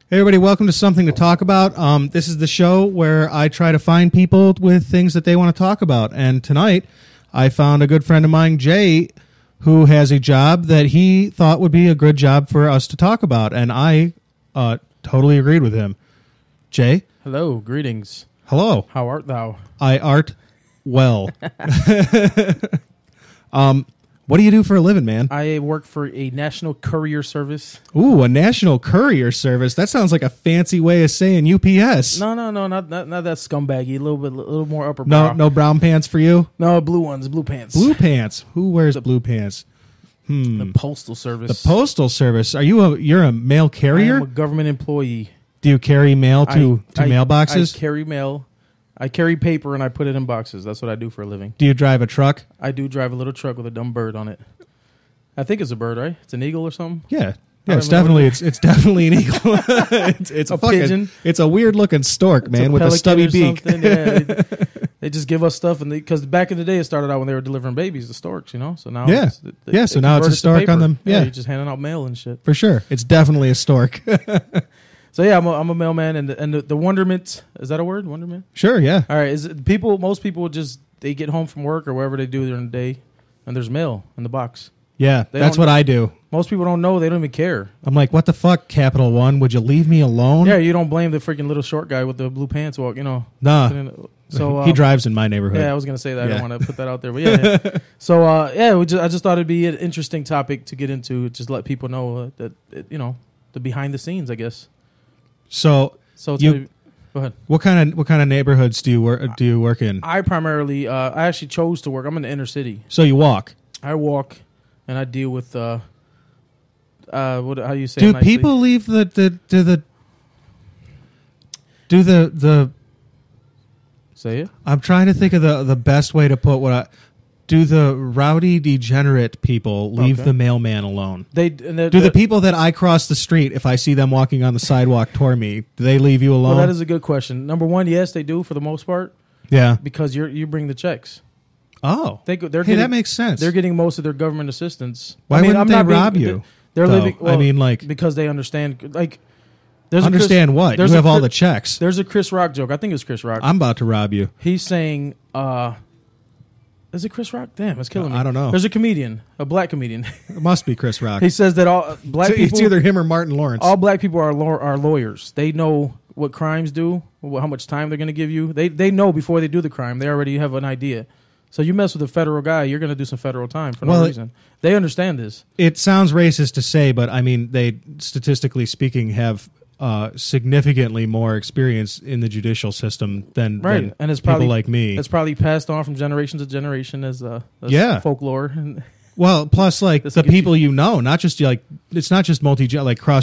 Hey everybody, welcome to Something to Talk About. This is the show where I try to find people with things that they want to talk about. And tonight, I found a good friend of mine, Jay, who has a job that he thought would be a good job for us to talk about. And I totally agreed with him. Jay? Hello, greetings. Hello. How art thou? I art well. What do you do for a living, man? I work for a national courier service. Ooh, a national courier service. That sounds like a fancy way of saying UPS. No, not that scumbaggy. A little more upper No, brow. no brown pants for you? No, blue ones, blue pants. Blue pants. Who wears blue pants? The postal service. The postal service. You're a mail I carrier? am a government employee. Do you carry mail to mailboxes? I carry mail. I carry paper and I put it in boxes. That's what I do for a living. Do you drive a truck? I do drive a little truck with a dumb bird on it. I think it's a bird, right? It's an eagle or something. Yeah. I Yeah, it's don't know. definitely an eagle. it's A fucking pigeon. It's a weird looking stork, man, with a pelican stubby or beak. something. Yeah, they just give us stuff, and because back in the day, it started out when they were delivering babies, the storks, you know. So now, Yeah. So now it's a convert it to stork on paper. them. Yeah. You're just handing out mail and shit. For sure. It's definitely a stork. So yeah, I'm a mailman, and the wonderment, is that a word? Wonderment. Sure, yeah. All right, most people just they get home from work or wherever they do during the day, and there's mail in the box. Yeah, They that's don't- what I do. Most people don't know. They don't even care. I'm like, what the fuck, Capital One? Would you leave me alone? Yeah, you don't blame the freaking little short guy with the blue pants walk. You know. Nah. So he drives in my neighborhood. Yeah, I was gonna say that. Yeah. I don't want to put that out there, but yeah. So I just thought it'd be an interesting topic to get into. Just let people know that the behind the scenes, I guess. So So You- go ahead. what kind of neighborhoods do you work in? I primarily, I actually chose to work. I'm in the inner city. So you walk. I walk, and I deal with how you say? Do it nicely? people leave the say it? I'm trying to think of the best way to put the rowdy degenerate people leave Okay. the mailman alone? Do The people that I cross the street, if I see them walking on the sidewalk toward me, do they leave you alone? Well, that is a good question. Number one, yes, they do for the most part Yeah. because you bring the checks. Oh. They're Hey, getting, that makes sense. They're getting most of their government assistance. Why wouldn't they rob you? They're though? living. Well, I mean, like, because they understand. Like, understand what? You have all the checks. There's a Chris Rock joke. I think it's Chris Rock. I'm about to rob you. He's saying, "Is it Chris Rock? Damn, it's killing me." I don't know. There's a comedian, a black comedian. It must be Chris Rock. He says that all black people, It's either him or Martin Lawrence. all black people are lawyers. They know what crimes do, how much time they're going to give you. They know before they do the crime. They already have an idea. So you mess with a federal guy, you're going to do some federal time for no reason. They understand this. It sounds racist to say, but I mean, they, statistically speaking, have significantly more experience in the judicial system than And it's people probably like me. It's probably passed on from generation to generation as Yeah. folklore. Well, plus like This the will get people you know, not just like it's not just cross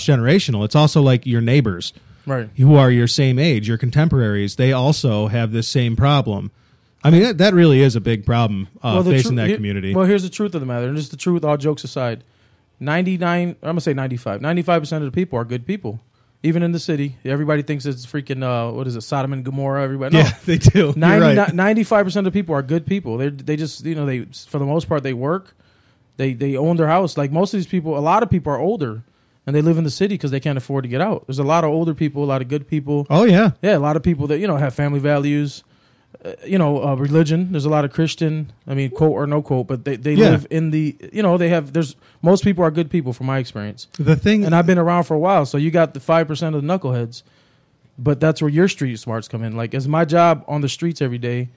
generational. It's also like your neighbors Right. who are your same age, your contemporaries. They also have this same problem. I mean, that really is a big problem facing that community. Well, here's the truth of the matter, and just the truth, all jokes aside. 95, of the people are good people. Even in the city, everybody thinks it's freaking, what is it, Sodom and Gomorrah, everybody. No. Yeah, they do. You're right. 95% of the people are good people. They just, they for the most part, they work. They own their house. Like most of these people, a lot of people are older, and they live in the city because they can't afford to get out. There's a lot of older people, a lot of good people. Oh, yeah. Yeah, a lot of people that, have family values, religion. There's a lot of Christian, quote or no quote, but they live in the, most people are good people from my experience. The thing, And I've been around for a while, so you got the 5% of the knuckleheads, but that's where your street smarts come in. Like, as my job on the streets every day,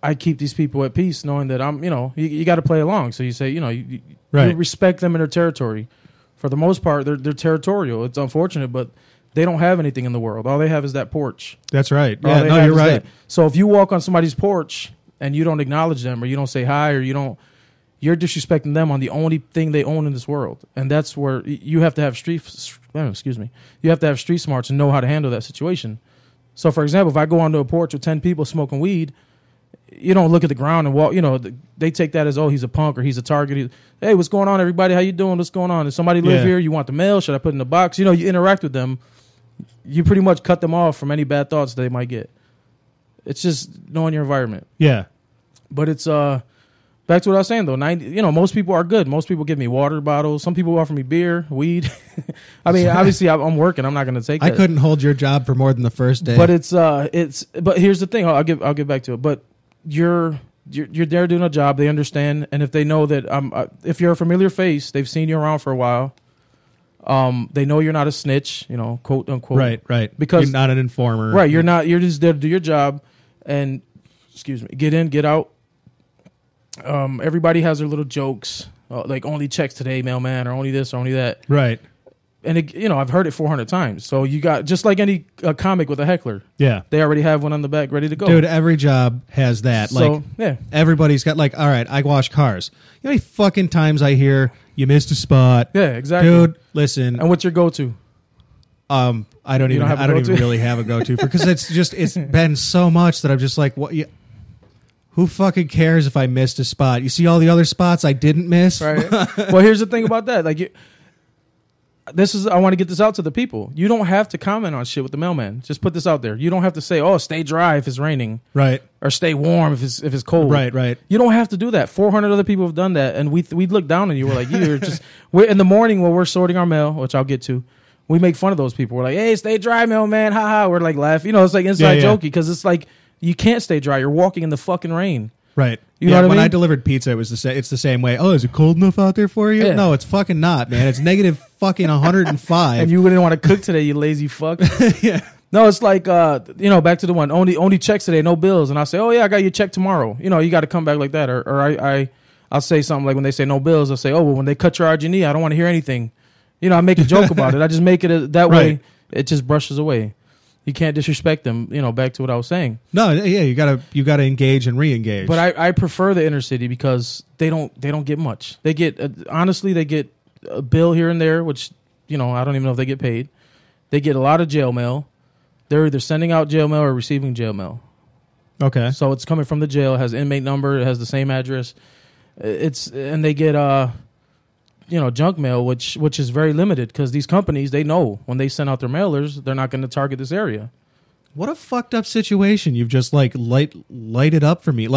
I keep these people at peace knowing that I'm, you got to play along. So you say, you respect them in their territory. For the most part, they're territorial. It's unfortunate, but they don't have anything in the world. All they have is that porch. that's right. All Yeah, they no, have you're is right. that. So if you walk on somebody's porch and you don't acknowledge them or you don't say hi or you're disrespecting them on the only thing they own in this world. And that's where you have to have you have to have street smarts and know how to handle that situation. So for example, if I go onto a porch with 10 people smoking weed, you don't look at the ground and walk, they take that as, oh, he's a punk or he's a target. Hey, what's going on, everybody? How you doing? What's going on? Does somebody live here? You want the mail? Should I put it in the box? You interact with them. You pretty much cut them off from any bad thoughts they might get. It's just knowing your environment. Yeah. But it's Back to what I was saying though, most people are good. Most people give me water bottles. Some people offer me beer, weed. I mean, obviously I'm working. I'm not going to take that. I couldn't hold your job for more than the first day. But but here's the thing. I'll get back to it. But you're there doing a job. They understand, and if they know that if you're a familiar face, they've seen you around for a while. They know you're not a snitch, quote unquote. Right. Because you're not an informer. Right. You're not. You're just there to do your job, and get in, get out. Everybody has their little jokes, like only checks today, mailman, or only this, or only that. Right. And I've heard it 400 times. So you got just like any comic with a heckler. Yeah. They already have one on the back ready to go. Dude, every job has that. So, yeah. Everybody's got all right, I wash cars. You know how many fucking times I hear you missed a spot? Yeah, exactly. Dude, listen. And what's your go-to? I don't even really have a go-to because it's been so much that I'm just like, what? Who fucking cares if I missed a spot? You see all the other spots I didn't miss? Right. Well, here's the thing about that. I want to get this out to the people. You don't have to comment on shit with the mailman. Just put this out there. You don't have to say, "Oh, stay dry if it's raining," right? Or stay warm if it's cold, right. You don't have to do that. 400 other people have done that, and we look down on you. We're like, you're just. We're in the morning when we're sorting our mail, which I'll get to. We make fun of those people. We're like, "Hey, stay dry, mailman!" Ha ha. We're like laughing. It's like inside jokey because it's like you can't stay dry. You're walking in the fucking rain. Right. You know what I mean? When I delivered pizza, it's the same way. Oh, is it cold enough out there for you? Yeah. No, it's fucking not, man. It's negative fucking 105. And you wouldn't want to cook today, you lazy fuck. Yeah. No, it's like back to the one only checks today, no bills, and I say, oh yeah, I got your check tomorrow. You got to come back like that, or I'll say something like when they say no bills, I'll say, oh well, when they cut your RG&E, I don't want to hear anything. I make a joke about it. I just make it that way. It just brushes away. You can't disrespect them. Back to what I was saying. No, yeah, you gotta engage and re-engage. But I prefer the inner city because they don't get much. They get honestly, they get a bill here and there, which I don't even know if they get paid. They get a lot of jail mail. They're either sending out jail mail or receiving jail mail. Okay, so it's coming from the jail. It has inmate number. It has the same address. And they get junk mail, which is very limited because these companies, they know when they send out their mailers, they're not going to target this area. What a fucked up situation you've just lighted up for me.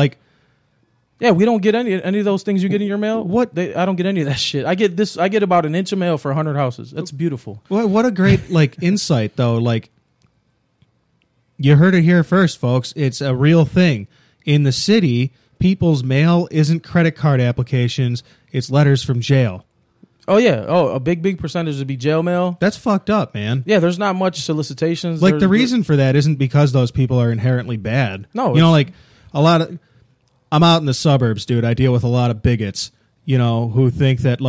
Yeah, we don't get any of those things you get in your mail. I don't get any of that shit. I get about an inch of mail for 100 houses. That's beautiful. What a great insight though. You heard it here first, folks. It's a real thing in the city. People's mail isn't credit card applications; it's letters from jail. Oh yeah. Oh, a big percentage would be jail mail. That's fucked up, man. Yeah, there's not much solicitations. The reason for that isn't because those people are inherently bad. No, a lot of. I'm out in the suburbs, dude. I deal with a lot of bigots, who think that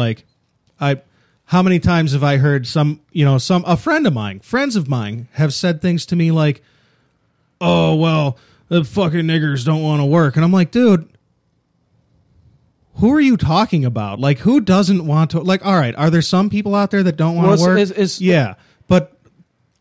how many times have I heard friends of mine have said things to me like, "Oh well, the fucking niggers don't want to work," and I'm like, dude. Who are you talking about? Who doesn't want to? All right, are there some people out there that don't want to work? Yeah, but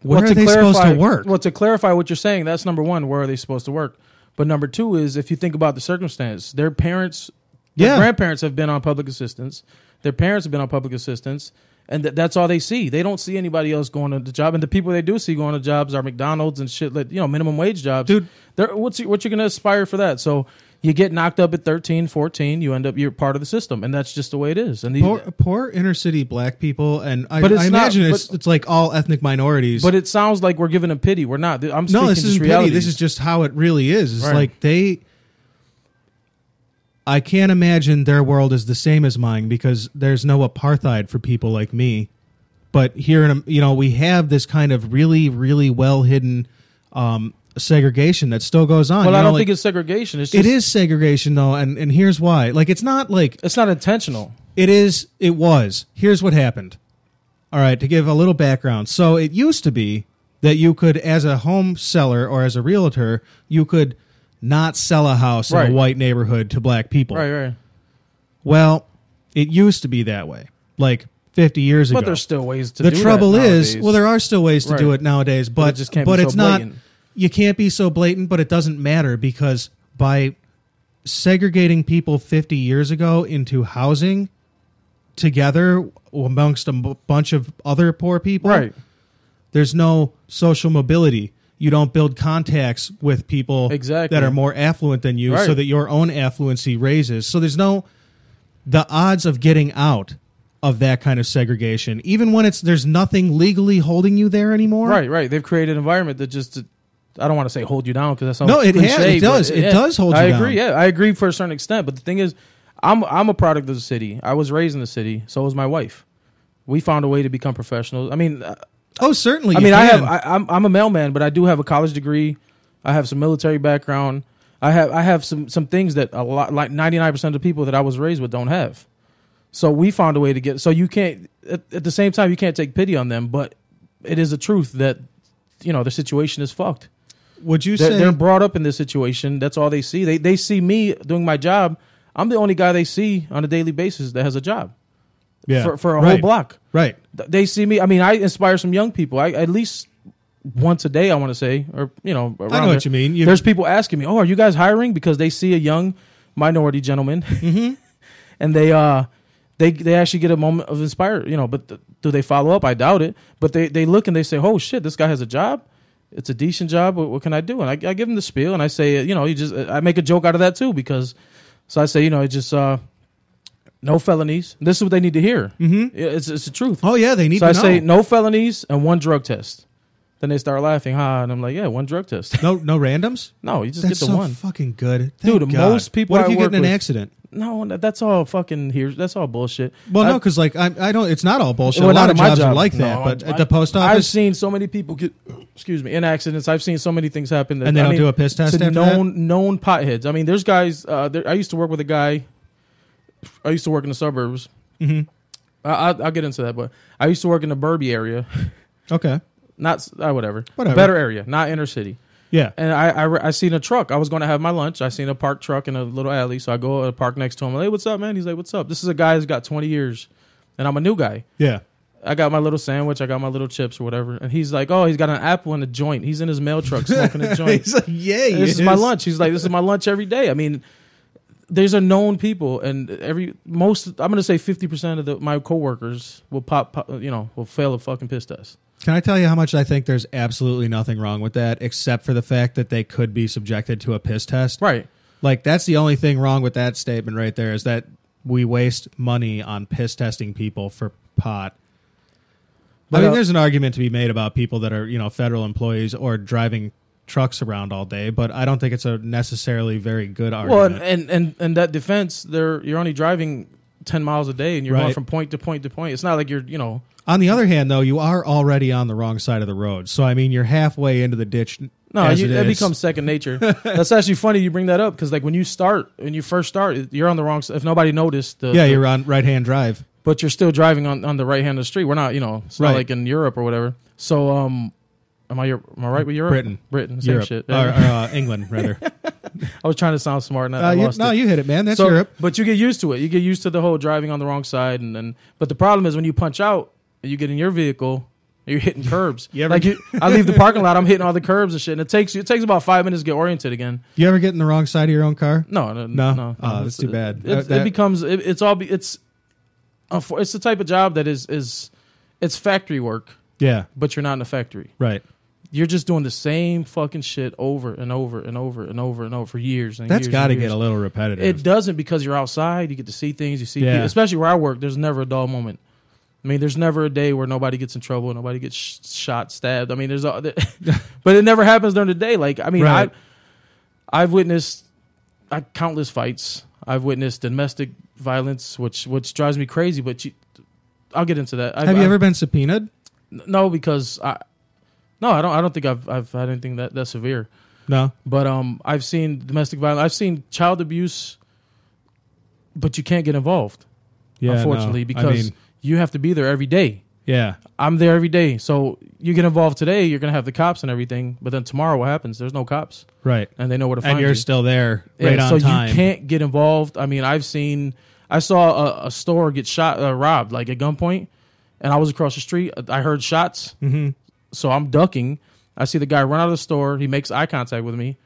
where are they supposed to work? Well, to clarify what you're saying, that's number one. Where are they supposed to work? But number two is if you think about the circumstance, their parents, their grandparents have been on public assistance. Their parents have been on public assistance, and that's all they see. They don't see anybody else going to the job, and the people they do see going to jobs are McDonald's and shit, minimum wage jobs. Dude, what you're going to aspire for that? So. You get knocked up at 13, 14, you're part of the system, and that's just the way it is. And poor inner city black people, and I imagine it's like all ethnic minorities. But it sounds like we're giving them pity. We're not. This isn't pity. This is just how it really is. It's I can't imagine their world is the same as mine because there's no apartheid for people like me. But here, we have this kind of really, really well hidden. Segregation that still goes on. Well, I don't think it's segregation. It's just, it is segregation though, and here's why. It's not it's not intentional. It is. It was. Here's what happened. All right, to give a little background. So it used to be that you could, as a home seller or as a realtor, you could not sell a house in a white neighborhood to black people. Right. Well, it used to be that way. 50 years ago. But there's still ways to do it. The trouble is, there are still ways to do it nowadays, but it just can't be so it's blatant. Not. You can't be so blatant, but it doesn't matter because by segregating people 50 years ago into housing together amongst a bunch of other poor people, right? There's no social mobility. you don't build contacts with people Exactly. that are more affluent than you, Right. so that your own affluency raises. So the odds of getting out of that kind of segregation, even when there's nothing legally holding you there anymore. Right. They've created an environment that just, I don't want to say hold you down because that's No, it cliche, does. but It does hold you I down. agree. Yeah, I agree for a certain extent. But the thing is, I'm a product of the city. I was raised in the city. So was my wife. We found a way to become professionals. I mean, Oh, certainly. I'm a mailman, but I do have a college degree. I have some military background. I have some things that a lot, like 99% of the people that I was raised with don't have. So we found a way to get. So you can't at the same time you can't take pity on them, but it is a truth that their situation is fucked. Would you They're, say they're brought up in this situation? That's all they see. They see me doing my job. I'm the only guy they see on a daily basis that has a job. yeah, For a whole block. Right. They see me. I mean, I inspire some young people. I at least once a day, I want to say, or around I know what you mean. There's people asking me, "Oh, are you guys hiring?" Because they see a young minority gentleman, and they actually get a moment of inspire. But do they follow up? I doubt it. But they look and they say, "Oh shit, this guy has a job. It's a decent job. What can I do?" And I give them the spiel, and I say, I make a joke out of that too because, so I say, no felonies. This is what they need to hear. Mm-hmm. It's the truth. Oh yeah, they need So to I know. say no felonies and one drug test. Then they start laughing, and I'm like, yeah, one drug test. no randoms. No, you just That's get the so one. fucking good. Dude, Thank God. most people What if I you get work in an with- accident? No, that's all fucking here. That's all bullshit. Well, no, I- because like I don't. It's not all bullshit. Well, a lot not of at my jobs are job. like No, that. But I- at the post I've office, seen so many people get, in accidents. I've seen so many things happen. That, And they don't do a piss test to after that? known potheads. I mean, there's guys. I used to work with a guy. I used to work in the suburbs. Mhm. I'll get into that, but I used to work in the Burby area. okay, Not whatever. Whatever. Better area, not inner city. yeah, And I seen a truck. I was going to have my lunch. I seen a parked truck in a little alley. So I go to park next to him. I'm like, hey, what's up, man? He's like, what's up? This is a guy who's got 20 years. And I'm a new guy. yeah. I got my little sandwich. I got my little chips or whatever. And he's like, oh, he's got an apple and a joint. He's in his mail truck smoking a joint. He's like, yeah, he This is my lunch. He's like, this is my lunch every day. I mean, there's a known people, and I'm gonna say 50% of my coworkers will will fail a fucking piss test. Can I tell you how much I think there's absolutely nothing wrong with that, except for the fact that they could be subjected to a piss test? Right. Like that's the only thing wrong with that statement right there is that we waste money on piss testing people for pot. But, I mean, there's an argument to be made about people that are, federal employees or driving trucks around all day, but I don't think it's a necessarily very good argument. Well, and that defense, you're only driving 10 miles a day, and you're going Right. from point to point to point. It's not like you're, On the other hand, though, you are already on the wrong side of the road. So, I mean, you're halfway into the ditch. no, as that it is. becomes second nature. That's actually funny you bring that up because, like, when you first start, you're on the wrong side. If nobody noticed, You're on right-hand drive. but you're still driving on the right hand of the street. We're not, it's Right. not like in Europe or whatever. So, am I right with Europe? Britain, same Europe. shit. Or England, rather. I was trying to sound smart, and I lost it. You hit it, man. That's So, Europe. but you get used to it. You get used to the whole driving on the wrong side, but the problem is when you punch out, and you get in your vehicle, you're hitting curbs. You ever- I leave the parking lot, I'm hitting all the curbs and shit, and it takes about 5 minutes to get oriented again. You ever get in the wrong side of your own car? No. No? Oh, that's too bad. It's the type of job that is it's factory work, Yeah, but you're not in a factory. right. You're just doing the same fucking shit over and over and over and over and over for years. And That's years got to and get years. a little repetitive. It doesn't because you're outside. You get to see things. You see, Yeah. people, especially where I work. There's never a dull moment. I mean, there's never a day where nobody gets in trouble, nobody gets shot, stabbed. I mean, but it never happens during the day. Like, I mean, Right. I've witnessed countless fights. I've witnessed domestic violence, which drives me crazy. But I'll get into that. Have you ever been subpoenaed? No, because I don't think I've had anything that severe. No. But I've seen domestic violence. I've seen child abuse, but you can't get involved. Yeah, Unfortunately, no. because you have to be there every day. Yeah. I'm there every day. So you get involved today, you're going to have the cops and everything. But then tomorrow, what happens? There's no cops. Right. And they know where to find And you're you. still there right on so time. you can't get involved. I mean, I saw a store get robbed, like at gunpoint. And I was across the street. I heard shots. Mm-hmm. So I'm ducking. I see the guy run out of the store. He makes eye contact with me.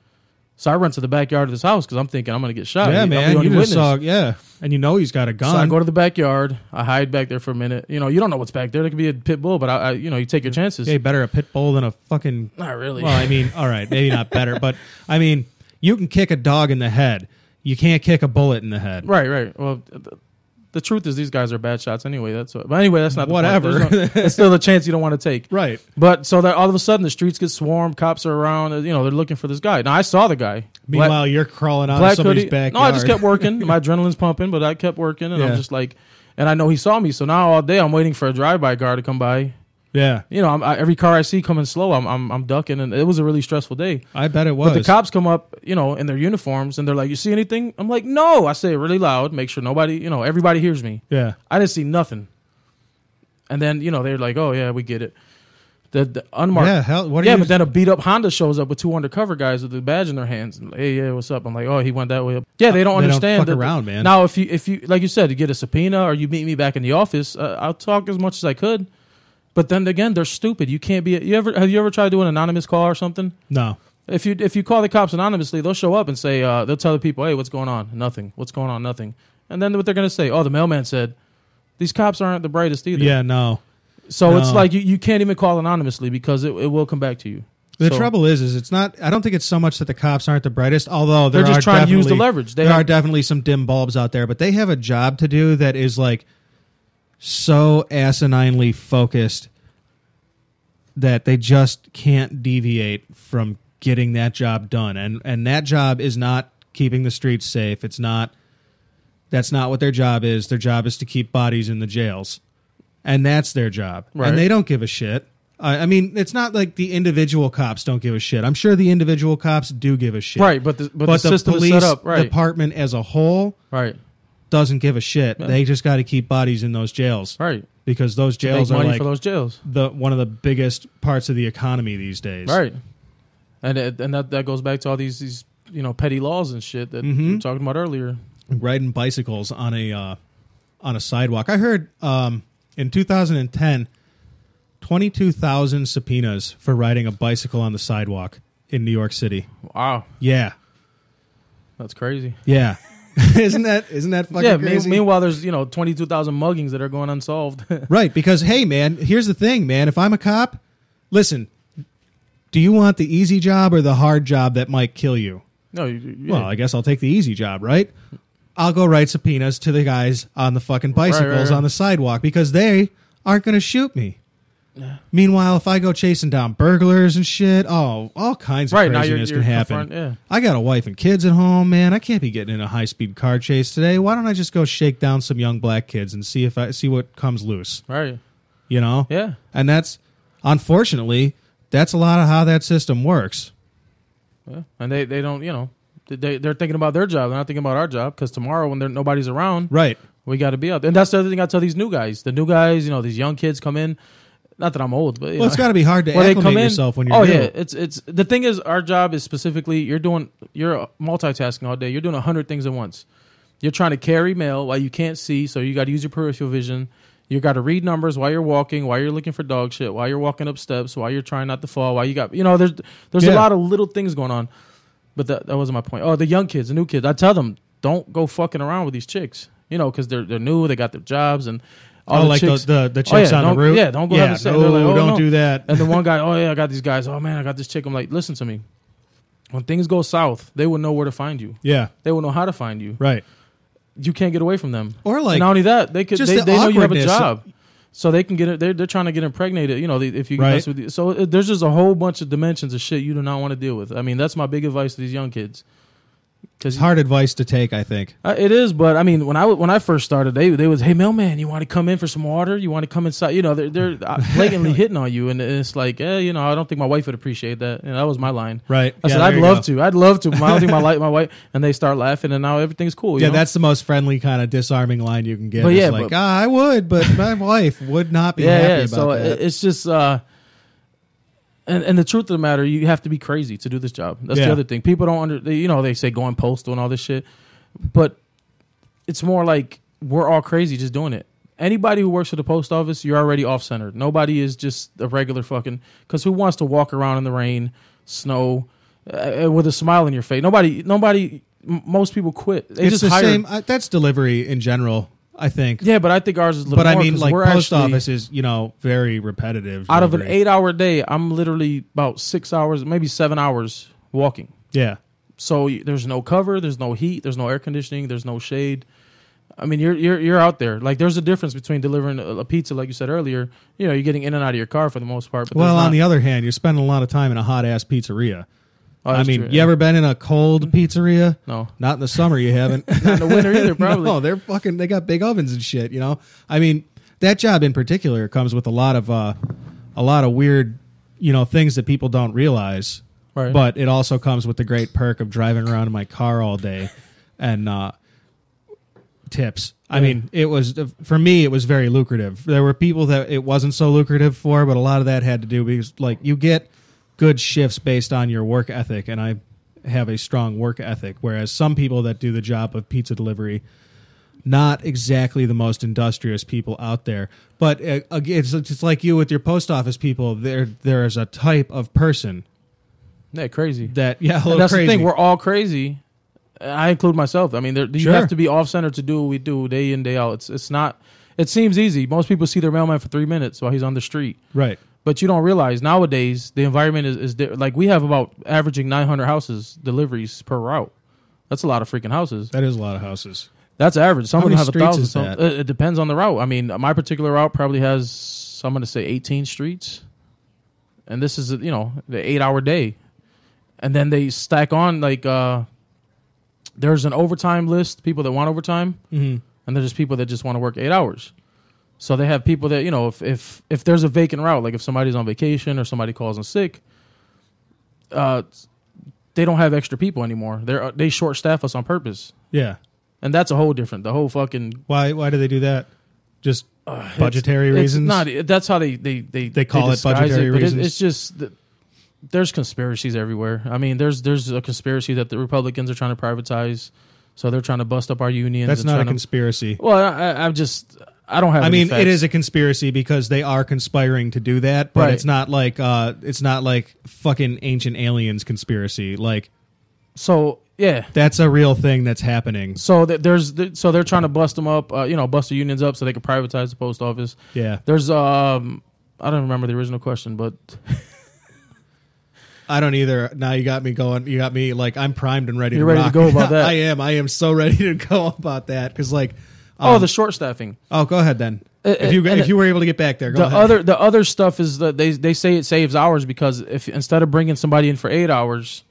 So I run to the backyard of this house because I'm thinking I'm going to get shot. Yeah, I'm the man. only You just witness. saw, and you know he's got a gun. So I go to the backyard. I hide back there for a minute. You know, you don't know what's back there. There could be a pit bull, but I you know, you take your chances. Hey, better a pit bull than a fucking. Not really. Well, I mean, all right, maybe not better, but I mean, you can kick a dog in the head. You can't kick a bullet in the head. Right. Well, the truth is these guys are bad shots anyway. But anyway, that's not the Whatever. point. It's still a chance you don't want to take. Right. But so that all of a sudden the streets get swarmed, cops are around. You know, they're looking for this guy. Now I saw the guy. Meanwhile, you're crawling out of Black somebody's hoodie. backyard. No, I just kept working. My adrenaline's pumping, but I kept working, and Yeah. I'm just like, and I know he saw me. So now all day I'm waiting for a drive-by car to come by. Yeah, You know, every car I see coming slow, I'm ducking, and it was a really stressful day. I bet it was. But the cops come up, you know, in their uniforms, and they're like, "You see anything?" I'm like, "No." I say it really loud, make sure nobody, you know, everybody hears me. Yeah. I didn't see nothing. And then, you know, they're like, "Oh yeah, we get it." The unmarked. Yeah, hell, what are Yeah, you? but then a beat up Honda shows up with two undercover guys with the badge in their hands. And like, hey, yeah, what's up? I'm like, oh, he went that way. Yeah, they don't understand. fuck around, man. Now, if you like you said, you get a subpoena or you meet me back in the office, I'll talk as much as I could. But then again, they're stupid. You can't be. Have you ever tried to do an anonymous call or something? No. If you call the cops anonymously, they'll show up and say they'll tell the people, hey, what's going on? Nothing. What's going on? Nothing. And then what they're gonna say? Oh, the mailman said. These cops aren't the brightest either. Yeah, no. So it's No. like you can't even call anonymously because it will come back to you. The So trouble is it's not. I don't think it's so much that the cops aren't the brightest, although they're just trying to use the leverage. There are definitely some dim bulbs out there, but they have a job to do that is like so asininely focused that they just can't deviate from getting that job done. And that job is not keeping the streets safe. It's not. That's not what their job is. Their job is to keep bodies in the jails. And that's their job. Right. And they don't give a shit. I mean, it's not like the individual cops don't give a shit. I'm sure the individual cops do give a shit. Right, but the system is police set up right. department as a whole Right, doesn't give a shit. Yeah. They just got to keep bodies in those jails. right. Because those Make jails are money like for those jails. one of the biggest parts of the economy these days. Right, and that goes back to all these you know petty laws and shit that Mhm. we were talking about earlier. Riding bicycles on a sidewalk. I heard in 2010, 22,000 subpoenas for riding a bicycle on the sidewalk in New York City. Wow, Yeah. that's crazy. Yeah. Isn't that fucking Yeah. crazy? Meanwhile, there's 22,000 muggings that are going unsolved. Right, because hey man, here's the thing, man. If I'm a cop, listen, do you want the easy job or the hard job that might kill you? No, Well, I guess I'll take the easy job, right? I'll go write subpoenas to the guys on the fucking bicycles right. on the sidewalk because they aren't going to shoot me. Yeah. Meanwhile, if I go chasing down burglars and shit, all kinds of right now craziness can happen. Yeah. I got a wife and kids at home, man. I can't be getting in a high-speed car chase today. Why don't I just go shake down some young black kids and see what comes loose? Right. You know? Yeah. And that's, unfortunately, that's a lot of how that system works. Yeah. And they don't they're thinking about their job. They're not thinking about our job because tomorrow when nobody's around, Right. we got to be out there. And that's the other thing I tell these new guys. The new guys, these young kids come in. Not that I'm old, but Well, it's got to be hard to when they acclimate come in, yourself when you're oh new. yeah, it's the thing is our job is specifically you're multitasking all day. You're doing 100 things at once. You're trying to carry mail while you can't see, so you got to use your peripheral vision. You got to read numbers while you're walking, while you're looking for dog shit, while you're walking up steps, while you're trying not to fall, while you got there's a lot of little things going on. But that wasn't my point. Oh, the young kids, the new kids. I tell them don't go fucking around with these chicks, because they're new, they got their jobs and. All the like chicks, the chicks on the route? Yeah, don't go have a sex. No, They're like, oh, don't no. do that. And the one guy, oh yeah, I got these guys. Oh man, I got this chick. I'm like, listen to me. When things go south, they will know where to find you. Yeah, They will know how to find you. right. You can't get away from them. Or like, And not only that, they could. just They the know you have a awkwardness. job, so they can get it. They're trying to get impregnated. If you Right. mess with you. So there's just a whole bunch of dimensions of shit you do not want to deal with. I mean, that's my big advice to these young kids. it's hard advice to take, I think. It is, but I mean, when I first started, they was, hey mailman, you want to come in for some water? You want to come inside? They're blatantly hitting on you, and it's like, I don't think my wife would appreciate that. That was my line. Right. I said, I'd love to, but I don't think my wife, and they start laughing, and now everything's cool. Yeah, you know? that's the most friendly kind of disarming line you can get. But It's yeah, like, but- I would, but my wife would not be happy about So that. it's just, and the truth of the matter, you have to be crazy to do this job. That's Yeah. the other thing. People don't they say going postal and all this shit, but it's more like we're all crazy just doing it. Anybody who works for the post office, you're already off-centered. Nobody is just a regular fucking, because who wants to walk around in the rain, snow, with a smile on your face. Most people quit. They It's just the hire. same. That's delivery in general, I think. Yeah, but I think ours is a little But more. I mean, 'cause like we're post actually- office is, very repetitive. out of an delivery. 8-hour day, I'm literally about 6 hours, maybe 7 hours walking. Yeah. So there's no cover, there's no heat, there's no air conditioning, there's no shade. I mean, you're out there. Like, there's a difference between delivering a pizza, like you said earlier. You're getting in and out of your car for the most part. But Well, there's on the not, other hand, you're spending a lot of time in a hot ass pizzeria. Oh, I that's mean, true, you yeah. ever been in a cold pizzeria? No. Not in the summer, you haven't. Not in the winter either, probably. No, they got big ovens and shit, I mean, that job in particular comes with a lot of weird, things that people don't realize. Right. But it also comes with the great perk of driving around in my car all day and tips. I mean, for me, it was very lucrative. There were people that it wasn't so lucrative for, but a lot of that had to do because, like, you get good shifts based on your work ethic, and I have a strong work ethic, whereas some people that do the job of pizza delivery, not exactly the most industrious people out there. But it's like you with your post office people. There is a type of person Yeah, crazy. that, a little And that's crazy. the thing. We're all crazy. I include myself. I mean, you Sure. have to be off center to do what we do day in, day out. It's not. It seems easy. Most people see their mailman for 3 minutes while he's on the street. Right. But you don't realize nowadays the environment is like we have about averaging 900 houses deliveries per route. That's a lot of freaking houses. That is a lot of houses. That's average. Some How of them many have streets 1,000. is Some, that? it depends on the route. I mean, my particular route probably has, I'm going to say 18 streets. And this is, the 8-hour day. And then they stack on like there's an overtime list, people that want overtime, Mm-hmm. and there's people that just want to work 8 hours. So they have people that, if there's a vacant route, like if somebody's on vacation or somebody calls in sick, they don't have extra people anymore. They short staff us on purpose. Yeah. And that's a whole different, the whole fucking Why do they do that? Just budgetary reasons? It's not. That's how they call it disguise budgetary but reasons. It's just there's conspiracies everywhere. I mean, there's a conspiracy that the Republicans are trying to privatize, so they're trying to bust up our unions. That's and not a trying to- conspiracy. Well, I don't have. I any mean, facts. it is a conspiracy because they are conspiring to do that, but Right. it's not like fucking ancient aliens conspiracy. Like, So yeah. that's a real thing that's happening. So so they're trying to bust them up. Bust the unions up so they can privatize the post office. Yeah. There's I don't remember the original question, but I don't either. Now you got me going. You got me like I'm primed and ready You're to ready to rock. go about that. I am so ready to go about that because like the short staffing. oh, go ahead then. And If you were able to get back there, go The ahead. the other stuff is that they say it saves hours because if instead of bringing somebody in for 8 hours,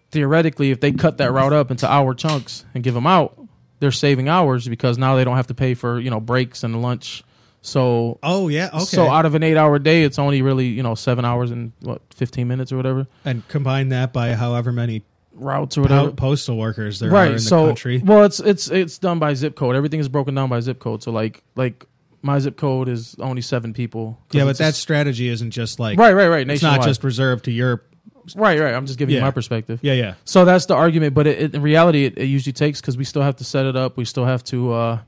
theoretically, if they cut that route up into hour chunks and give them out, they're saving hours because now they don't have to pay for breaks and lunch. So Oh yeah, okay. so out of an 8-hour day, it's only really 7 hours and 15 minutes or whatever and combine that by however many routes or whatever. postal workers there are Right. in So the country. well, it's done by zip code. Everything is broken down by zip code. So like my zip code is only 7 people. 'Cause Yeah, but it's that just- strategy isn't just like right. It's not Nationwide. just reserved to your. Right. I'm just giving you Yeah. my perspective. Yeah. So that's the argument, but in reality, it usually takes because we still have to set it up. We still have to,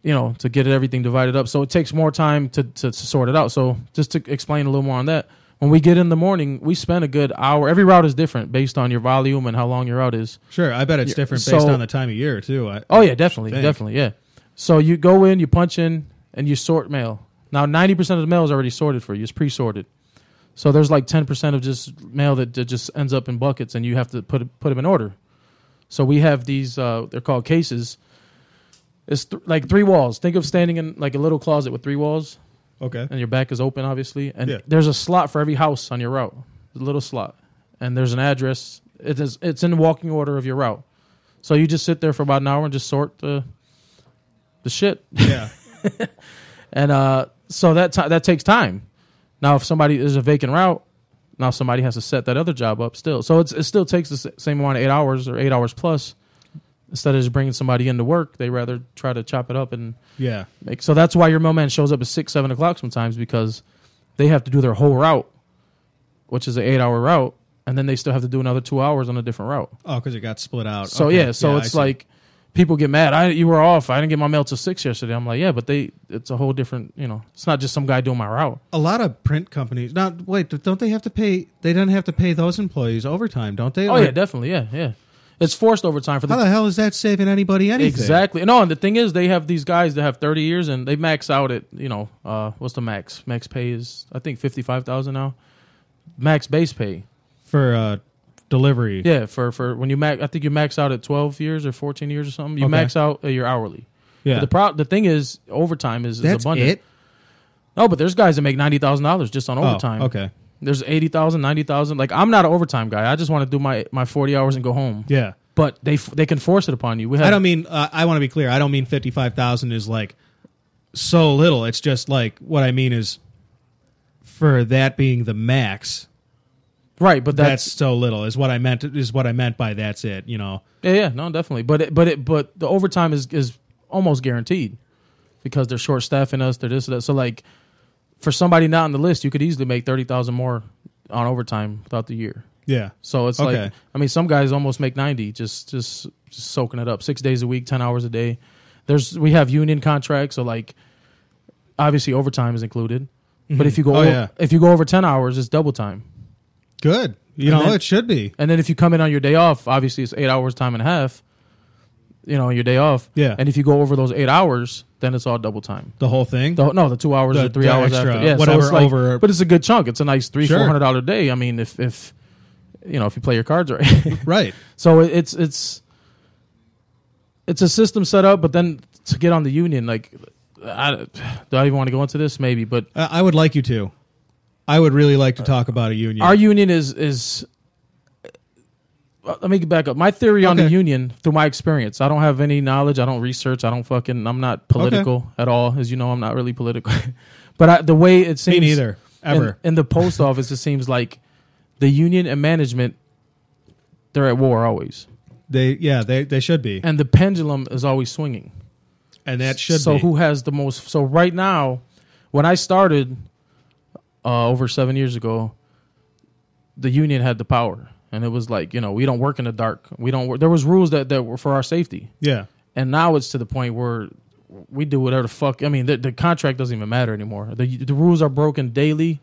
to get everything divided up. So it takes more time to sort it out. So just to explain a little more on that, when we get in the morning, we spend a good hour. Every route is different based on your volume and how long your route is. Sure, I bet it's different So- based on the time of year too. Oh yeah, definitely, think. yeah. So you go in, you punch in, and you sort mail. Now 90% of the mail is already sorted for you. It's pre-sorted. So there's like 10% of just mail that just ends up in buckets, and you have to put them in order. So we have these. They're called cases. It's like 3 walls. Think of standing in like a little closet with 3 walls, Okay. and your back is open, obviously. And Yeah. there's a slot for every house on your route. A little slot, and there's an address. It's in the walking order of your route. So you just sit there for about an hour and just sort the shit. Yeah. And so that takes time. Now, if somebody is a vacant route, now somebody has to set that other job up still. So it still takes the same amount of 8 hours or 8 hours plus. Instead of just bringing somebody in to work, they rather try to chop it up and Yeah. make. So that's why your mailman shows up at 6, 7 o'clock sometimes because they have to do their whole route, which is an 8-hour route, and then they still have to do another 2 hours on a different route. Oh, because it got split out. So Okay. yeah, so I it's see. like people get mad. You were off. I didn't get my mail till 6 yesterday. I'm like, yeah, but it's a whole different, it's not just some guy doing my route. A lot of print companies. Don't they have to pay? They don't have to pay those employees overtime, don't they? Oh, yeah, definitely. Yeah. It's forced overtime for How the hell is that saving anybody anything? Exactly. No, and the thing is, they have these guys that have 30 years, and they max out at, what's the max? Max pay is, I think, $55,000 now. Max base pay. For delivery. Yeah, for when you I think you max out at 12 years or 14 years or something. You max out your hourly. Yeah. But the thing is, overtime is abundant. It? No, but there's guys that make $90,000 just on overtime. Okay. There's 80,000, 90,000. Like, I'm not an overtime guy. I just want to do my 40 hours and go home. Yeah. But they can force it upon you. I don't mean. I want to be clear. I don't mean 55,000 is like so little. It's just like what I mean is for that being the max. Right, but that's so little is what I meant. Is what I meant by that's it. Yeah, no, definitely. But the overtime is almost guaranteed because they're short staffing us. They're this or that. So like, for somebody not on the list, you could easily make 30,000 more on overtime throughout the year. Yeah. So it's like, I mean, some guys almost make 90 just soaking it up 6 days a week, 10 hours a day. We have union contracts, so like, obviously overtime is included. Mm-hmm. But if you go over 10 hours, it's double time. Good. It should be. And then if you come in on your day off, obviously it's 8 hours time and a half. Your day off. Yeah. And if you go over those 8 hours, then it's all double time. The whole thing? The 2 hours or 3 hours extra, after. Yeah, whatever so it's over. But it's a good chunk. It's a nice $300-$400 day. I mean, if you play your cards right. Right. So it's a system set up, but then to get on the union, like, do I even want to go into this? Maybe, but I would like you to. I would really like to talk about a union. Our union is let me get back up. My theory on the union, through my experience, I don't have any knowledge. I don't research. I'm not political at all. As you know, I'm not really political. But the way it seems, me neither. Ever in the post office, it seems like the union and management, they're at war always. They should be. And the pendulum is always swinging. And that should be. So who has the most? So right now, when I started over 7 years ago, the union had the power. And it was like, we don't work in the dark. We don't work. There was rules that were for our safety. Yeah. And now it's to the point where we do whatever the fuck. I mean, the contract doesn't even matter anymore. The rules are broken daily.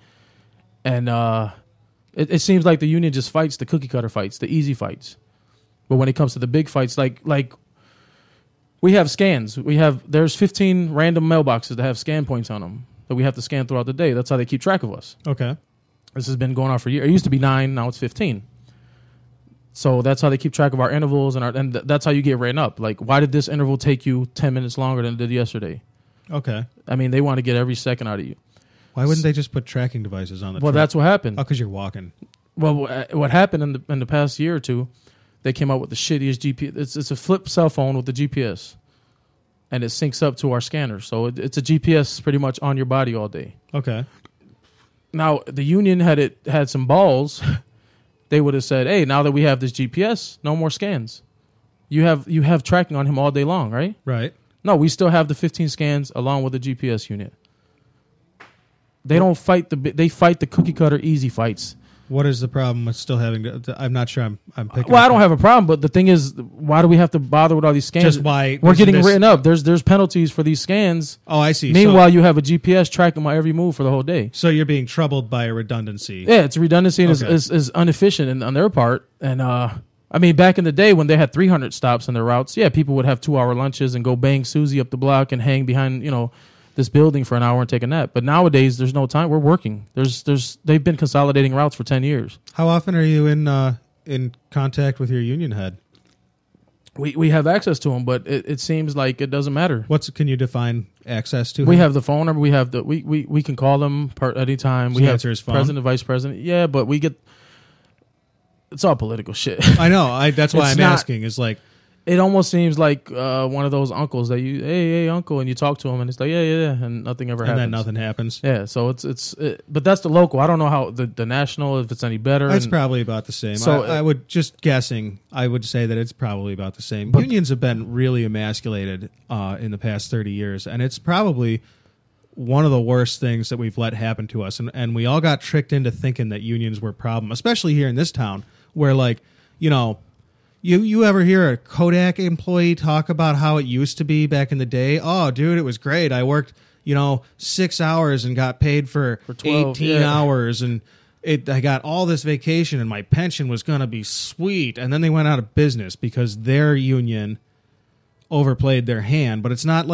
And it seems like the union just fights the cookie cutter fights, the easy fights. But when it comes to the big fights, like we have scans. There's 15 random mailboxes that have scan points on them that we have to scan throughout the day. That's how they keep track of us. Okay. This has been going on for years. It used to be 9, now it's 15. So that's how they keep track of our intervals and that's how you get written up. Like, why did this interval take you 10 minutes longer than it did yesterday? Okay. I mean, they want to get every second out of you. Why wouldn't they just put tracking devices on the truck? That's what happened. Oh, because you're walking. Well, what happened in the past year or two, they came out with the shittiest GPS. It's a flip cell phone with the GPS. And it syncs up to our scanner. So it's a GPS pretty much on your body all day. Okay. Now, the union had some balls. They would have said, hey, now that we have this GPS, no more scans. You have tracking on him all day long, right? Right. No, we still have the 15 scans along with the GPS unit. They don't fight they fight the cookie cutter easy fights. What is the problem with still having to? I'm not sure I'm picking. Well, I don't have a problem, but the thing is, why do we have to bother with all these scans? Just why we're getting written up. There's penalties for these scans. Oh, I see. Meanwhile, you have a GPS tracking my every move for the whole day. So you're being troubled by a redundancy. Yeah, it's a redundancy and is inefficient on their part. And I mean, back in the day when they had 300 stops in their routes, yeah, people would have 2-hour lunches and go bang Susie up the block and hang behind this building for an hour and take a nap. But nowadays, there's no time. We're working. They've been consolidating routes for 10 years. How often are you in contact with your union head? We have access to him, but it seems like it doesn't matter. Can you define access to him? We have the phone number. We have we can call them at any time. We have answer his phone? President, vice president. Yeah, but we get it's all political shit. I know. That's why I'm asking. Is like. It almost seems like one of those uncles that hey uncle, and you talk to him and it's like yeah, and nothing ever happens. And then nothing happens. Yeah, so but that's the local. I don't know how the national, if it's any better. It's probably about the same. So I would I would say that it's probably about the same. Unions have been really emasculated in the past 30 years, and it's probably one of the worst things that we've let happen to us. And we all got tricked into thinking that unions were a problem, especially here in this town, where You ever hear a Kodak employee talk about how it used to be back in the day? Oh, dude, it was great. I worked, 6 hours and got paid for 12, 18 hours, and I got all this vacation, and my pension was going to be sweet. And then they went out of business because their union overplayed their hand. But it's not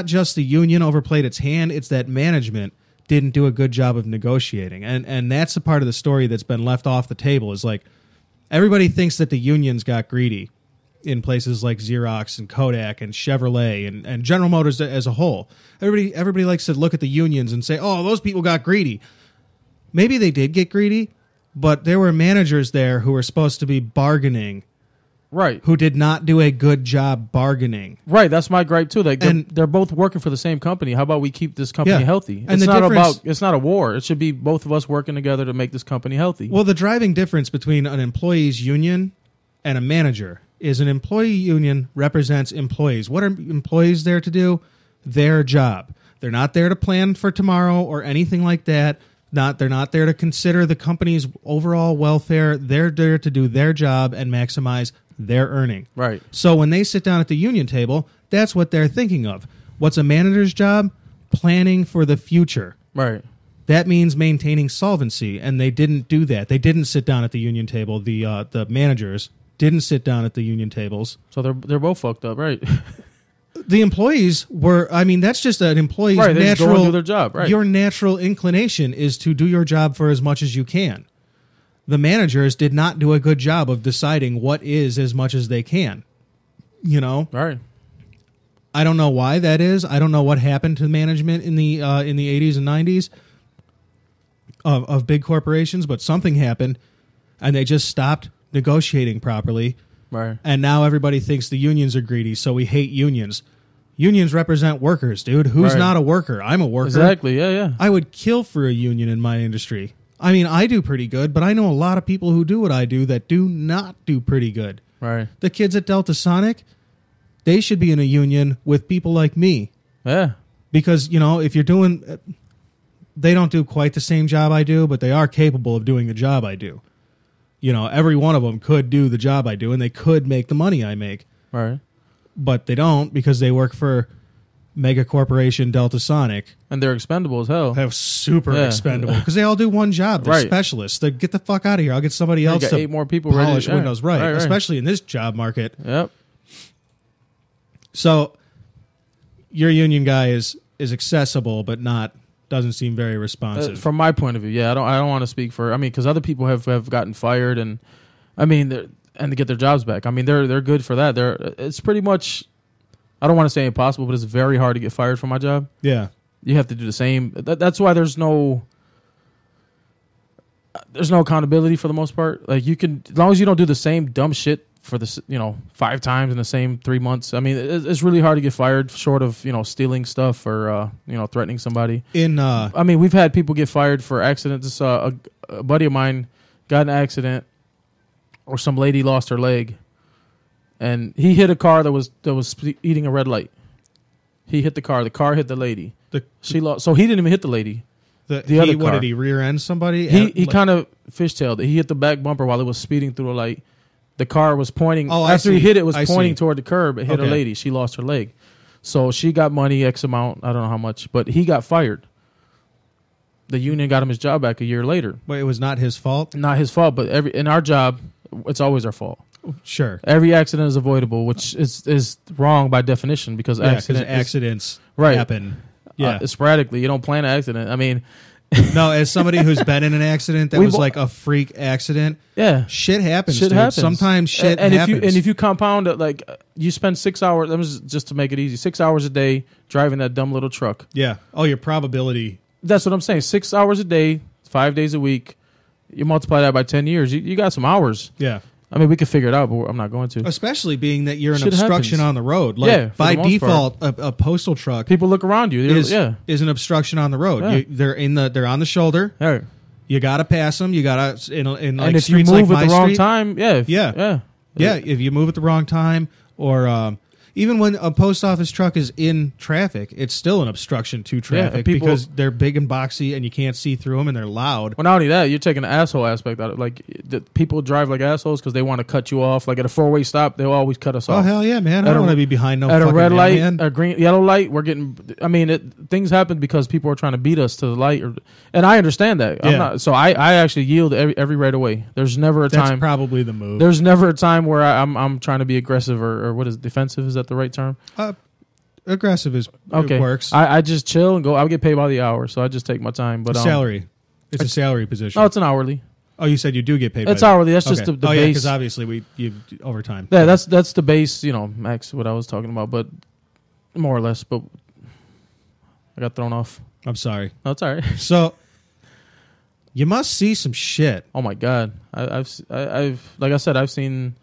just the union overplayed its hand, it's that management didn't do a good job of negotiating. And that's the part of the story that's been left off the table, is like everybody thinks that the unions got greedy in places like Xerox and Kodak and Chevrolet and General Motors as a whole. Everybody likes to look at the unions and say, oh, those people got greedy. Maybe they did get greedy, but there were managers there who were supposed to be bargaining, right? Who did not do a good job bargaining. Right, that's my gripe too. Like they're both working for the same company. How about we keep this company healthy? And it's not a war. It should be both of us working together to make this company healthy. Well, the driving difference between an employee's union and a manager is an employee union represents employees. What are employees there to do? Their job. They're not there to plan for tomorrow or anything like that. They're not there to consider the company's overall welfare. They're there to do their job and maximize their earning. Right. So when they sit down at the union table, that's what they're thinking of. What's a manager's job? Planning for the future. Right. That means maintaining solvency, and they didn't do that. They didn't sit down at the union table. The managers didn't sit down at the union tables. So they're both fucked up, right? The employees were. I mean, that's just an employee's right, they natural. just go and do their job. Right. Your natural inclination is to do your job for as much as you can. The managers did not do a good job of deciding what is as much as they can. Right. I don't know why that is. I don't know what happened to management in the 80s and 90s of big corporations, but something happened, and they just stopped negotiating properly. Right. And now everybody thinks the unions are greedy, so we hate unions. Unions represent workers, dude. Who's not a worker? I'm a worker. Exactly. Yeah. I would kill for a union in my industry. I mean, I do pretty good, but I know a lot of people who do what I do that do not do pretty good. Right. The kids at Delta Sonic, they should be in a union with people like me. Yeah. Because, if you're doing... They don't do quite the same job I do, but they are capable of doing the job I do. Every one of them could do the job I do, and they could make the money I make. Right. But they don't because they work for mega corporation Delta Sonic. And they're expendable as hell. They're super expendable because they all do one job. They're right. specialists. They get the fuck out of here. I'll get somebody else got to 8 more people polish ready. windows. Right. Especially in this job market. Yep. So your union guy is accessible, but doesn't seem very responsive. From my point of view, yeah, I don't want to speak for. I mean, because other people have gotten fired, and and to get their jobs back. I mean, they're good for that. It's pretty much. I don't want to say impossible, but it's very hard to get fired from my job. Yeah, you have to do the same. That's why there's no accountability for the most part. Like you can, as long as you don't do the same dumb shit for the 5 times in the same 3 months. I mean, it's really hard to get fired, short of stealing stuff or threatening somebody. I mean, we've had people get fired for accidents. A buddy of mine got in an accident, or some lady lost her leg, and he hit a car that was eating a red light. He hit the car. The car hit the lady. She lost. So he didn't even hit the lady. The other car. What did he rear end somebody? He kind of fishtailed it. He hit the back bumper while it was speeding through a light. The car was pointing. After he hit it, was pointing toward the curb. It hit a lady. She lost her leg. So she got money, X amount. I don't know how much, but he got fired. The union got him his job back a year later. But it was not his fault? Not his fault, but in our job, it's always our fault. Sure. Every accident is avoidable, which is wrong by definition because accidents happen. Yeah. Sporadically. You don't plan an accident. I mean... No, as somebody who's been in an accident that was like a freak accident, shit happens. Shit happens. Sometimes shit happens. If you compound it, like you spend 6 hours, just to make it easy, 6 hours a day driving that dumb little truck. Yeah. Oh, your probability. That's what I'm saying. 6 hours a day, 5 days a week. You multiply that by 10 years, you got some hours. Yeah. I mean, we could figure it out, but I'm not going to. Especially being that you're an obstruction on the road. Like, by default, a postal truck. People look around you. Is an obstruction on the road. Yeah. They're on the shoulder. Yeah. You got to pass them. You got to in and like if streets you move like at the my wrong street, time, yeah. If you move at the wrong time, or even when a post office truck is in traffic, it's still an obstruction to traffic because they're big and boxy and you can't see through them and they're loud. Well, not only that, you're taking the asshole aspect out of it. Like, people drive like assholes because they want to cut you off. Like, at a four-way stop, they'll always cut us off. Oh, hell yeah, man. I don't want to be behind no at fucking a red light, man. a green, yellow light, we're getting... I mean, things happen because people are trying to beat us to the light. And I understand that. Yeah. So I actually yield every right away. There's never a time... That's probably the move. There's never a time where I'm trying to be aggressive or what is it, defensive? Is that the right term? Aggressive is okay. It works. I just chill and go. I get paid by the hour, so I just take my time. But salary. It's a salary position. Oh, it's an hourly. Oh, you said you do get paid. It's hourly. That's just the yeah, base. because obviously you overtime. Yeah, that's the base. Max. What I was talking about, but more or less. But I got thrown off. I'm sorry. No, it's all right. So you must see some shit. Oh my god, I've like I said, I've seen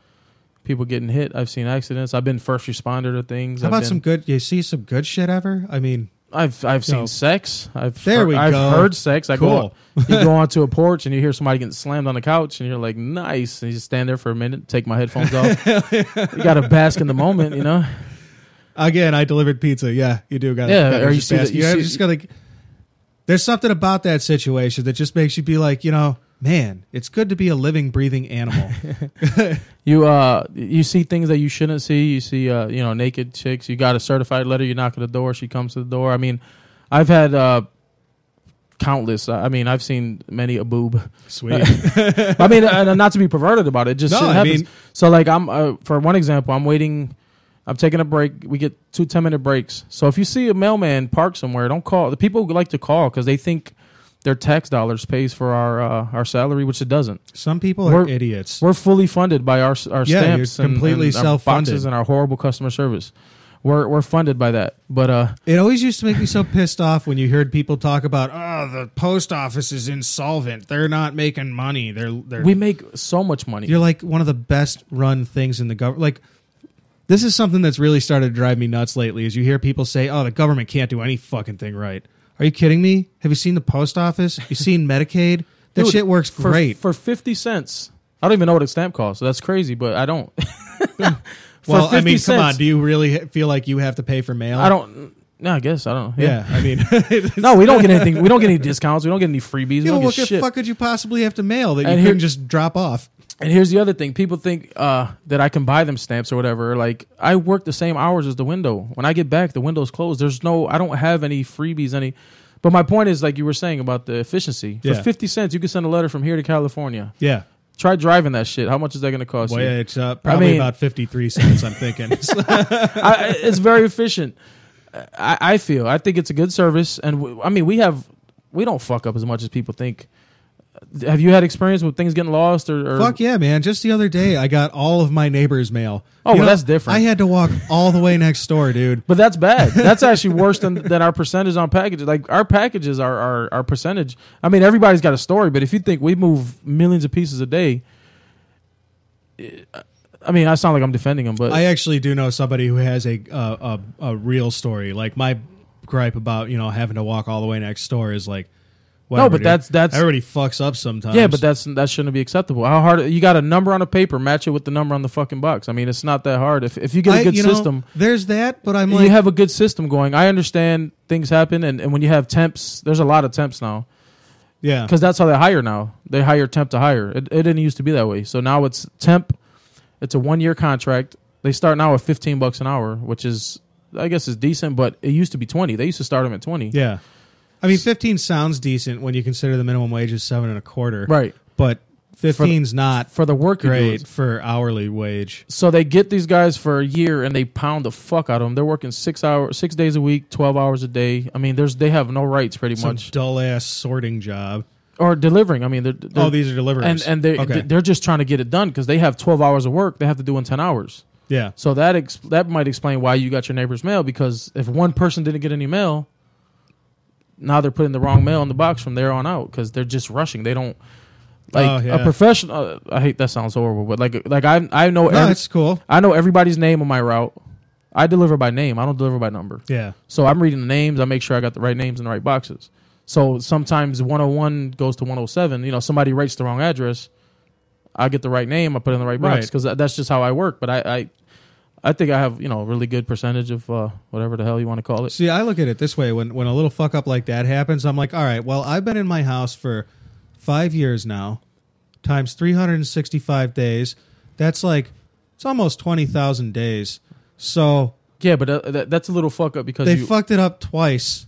people getting hit. I've seen accidents. I've been first responder to things. How about some good? You see some good shit ever? I mean, I've seen sex. I've go. heard sex. Cool. You go onto a porch and you hear somebody getting slammed on the couch and you're like, nice. And you just stand there for a minute, take my headphones off. You got to bask in the moment, Again, I delivered pizza. Yeah, you do got. Yeah, or you see that? Just gotta. There's something about that situation that just makes you be like, man, it's good to be a living, breathing animal. You see things that you shouldn't see. You see, naked chicks. You got a certified letter. You knock at the door. She comes to the door. I mean, I've had countless. I've seen many a boob. Sweet. I mean, not to be perverted about it. It just shit happens. So, like, I'm for one example, I'm waiting. I'm taking a break. We get 2 10-minute breaks. So if you see a mailman park somewhere, don't call. The people like to call because they think their tax dollars pays for our salary, which it doesn't. Some people are idiots. We're fully funded by our stamps you're completely and self-funded. our boxes and our horrible customer service. We're funded by that. But it always used to make me so pissed off when you heard people talk about, the post office is insolvent. They're not making money. We make so much money. You're like one of the best run things in the government. Like, this is something that's really started to drive me nuts lately. Is you hear people say, the government can't do any fucking thing right. Are you kidding me? Have you seen the post office? Have you seen Medicaid? That shit works great. For 50 cents. I don't even know what a stamp costs, so that's crazy, but I don't. Well, I mean, come on. Do you really feel like you have to pay for mail? I don't. No, I guess. I don't know. Yeah, I mean. No, we don't get anything. We don't get any discounts. We don't get any freebies. We don't what get the shit. fuck could you possibly have to mail that you couldn't just drop off? And here's the other thing. People think that I can buy them stamps or whatever. Like, I work the same hours as the window. When I get back, the window's closed. I don't have any freebies, But my point is, like you were saying about the efficiency. For 50 cents, you can send a letter from here to California. Yeah. Try driving that shit. How much is that going to cost you? Well, it's probably about 53 cents, I'm thinking. It's very efficient. I feel. I think it's a good service. And we don't fuck up as much as people think. Have you had experience with things getting lost? Or Fuck yeah, man. Just the other day, I got all of my neighbor's mail. Oh, well, that's different. I had to walk all the way next door, dude. But that's bad. That's actually worse than our percentage on packages. Like, our packages are our percentage. I mean, everybody's got a story, but if you think we move millions of pieces a day, I mean, I sound like I'm defending them, but I actually do know somebody who has a real story. Like, my gripe about having to walk all the way next door is like, whatever, no, but dude. that's everybody fucks up sometimes. Yeah, but that shouldn't be acceptable. How hard? You got a number on a paper, match it with the number on the fucking box. I mean, it's not that hard. If you get a good system, there's that. But you have a good system going. I understand things happen, and when you have temps, there's a lot of temps now. Yeah, because that's how they hire now. They hire temp to hire. It didn't used to be that way. So now it's temp. It's a 1-year contract. They start now at $15 an hour, which is, I guess, is decent. But it used to be 20. They used to start them at 20. Yeah. I mean, 15 sounds decent when you consider the minimum wage is $7.25. Right. But 15's not for the work great for hourly wage. So they get these guys for a year and they pound the fuck out of them. They're working 6 days a week, 12 hours a day. I mean, they have no rights pretty much. Dull ass sorting job. Or delivering. I mean, they're these are deliverers. And they're just trying to get it done because they have 12 hours of work they have to do in 10 hours. Yeah. So that might explain why you got your neighbor's mail, because if one person didn't get any mail, now they're putting the wrong mail in the box from there on out because they're just rushing. They don't a professional. I hate that sounds horrible, but like I know. No, it's cool. I know everybody's name on my route. I deliver by name. I don't deliver by number. Yeah. So I'm reading the names. I make sure I got the right names in the right boxes. So sometimes 101 goes to 107. Somebody writes the wrong address. I get the right name. I put it in the right box because that's just how I work. But I think I have, a really good percentage of whatever the hell you want to call it. See, I look at it this way. When a little fuck up like that happens, I'm like, all right, well, I've been in my house for 5 years now, times 365 days. That's like, it's almost 20,000 days. So Yeah, but that's a little fuck up because they fucked it up twice.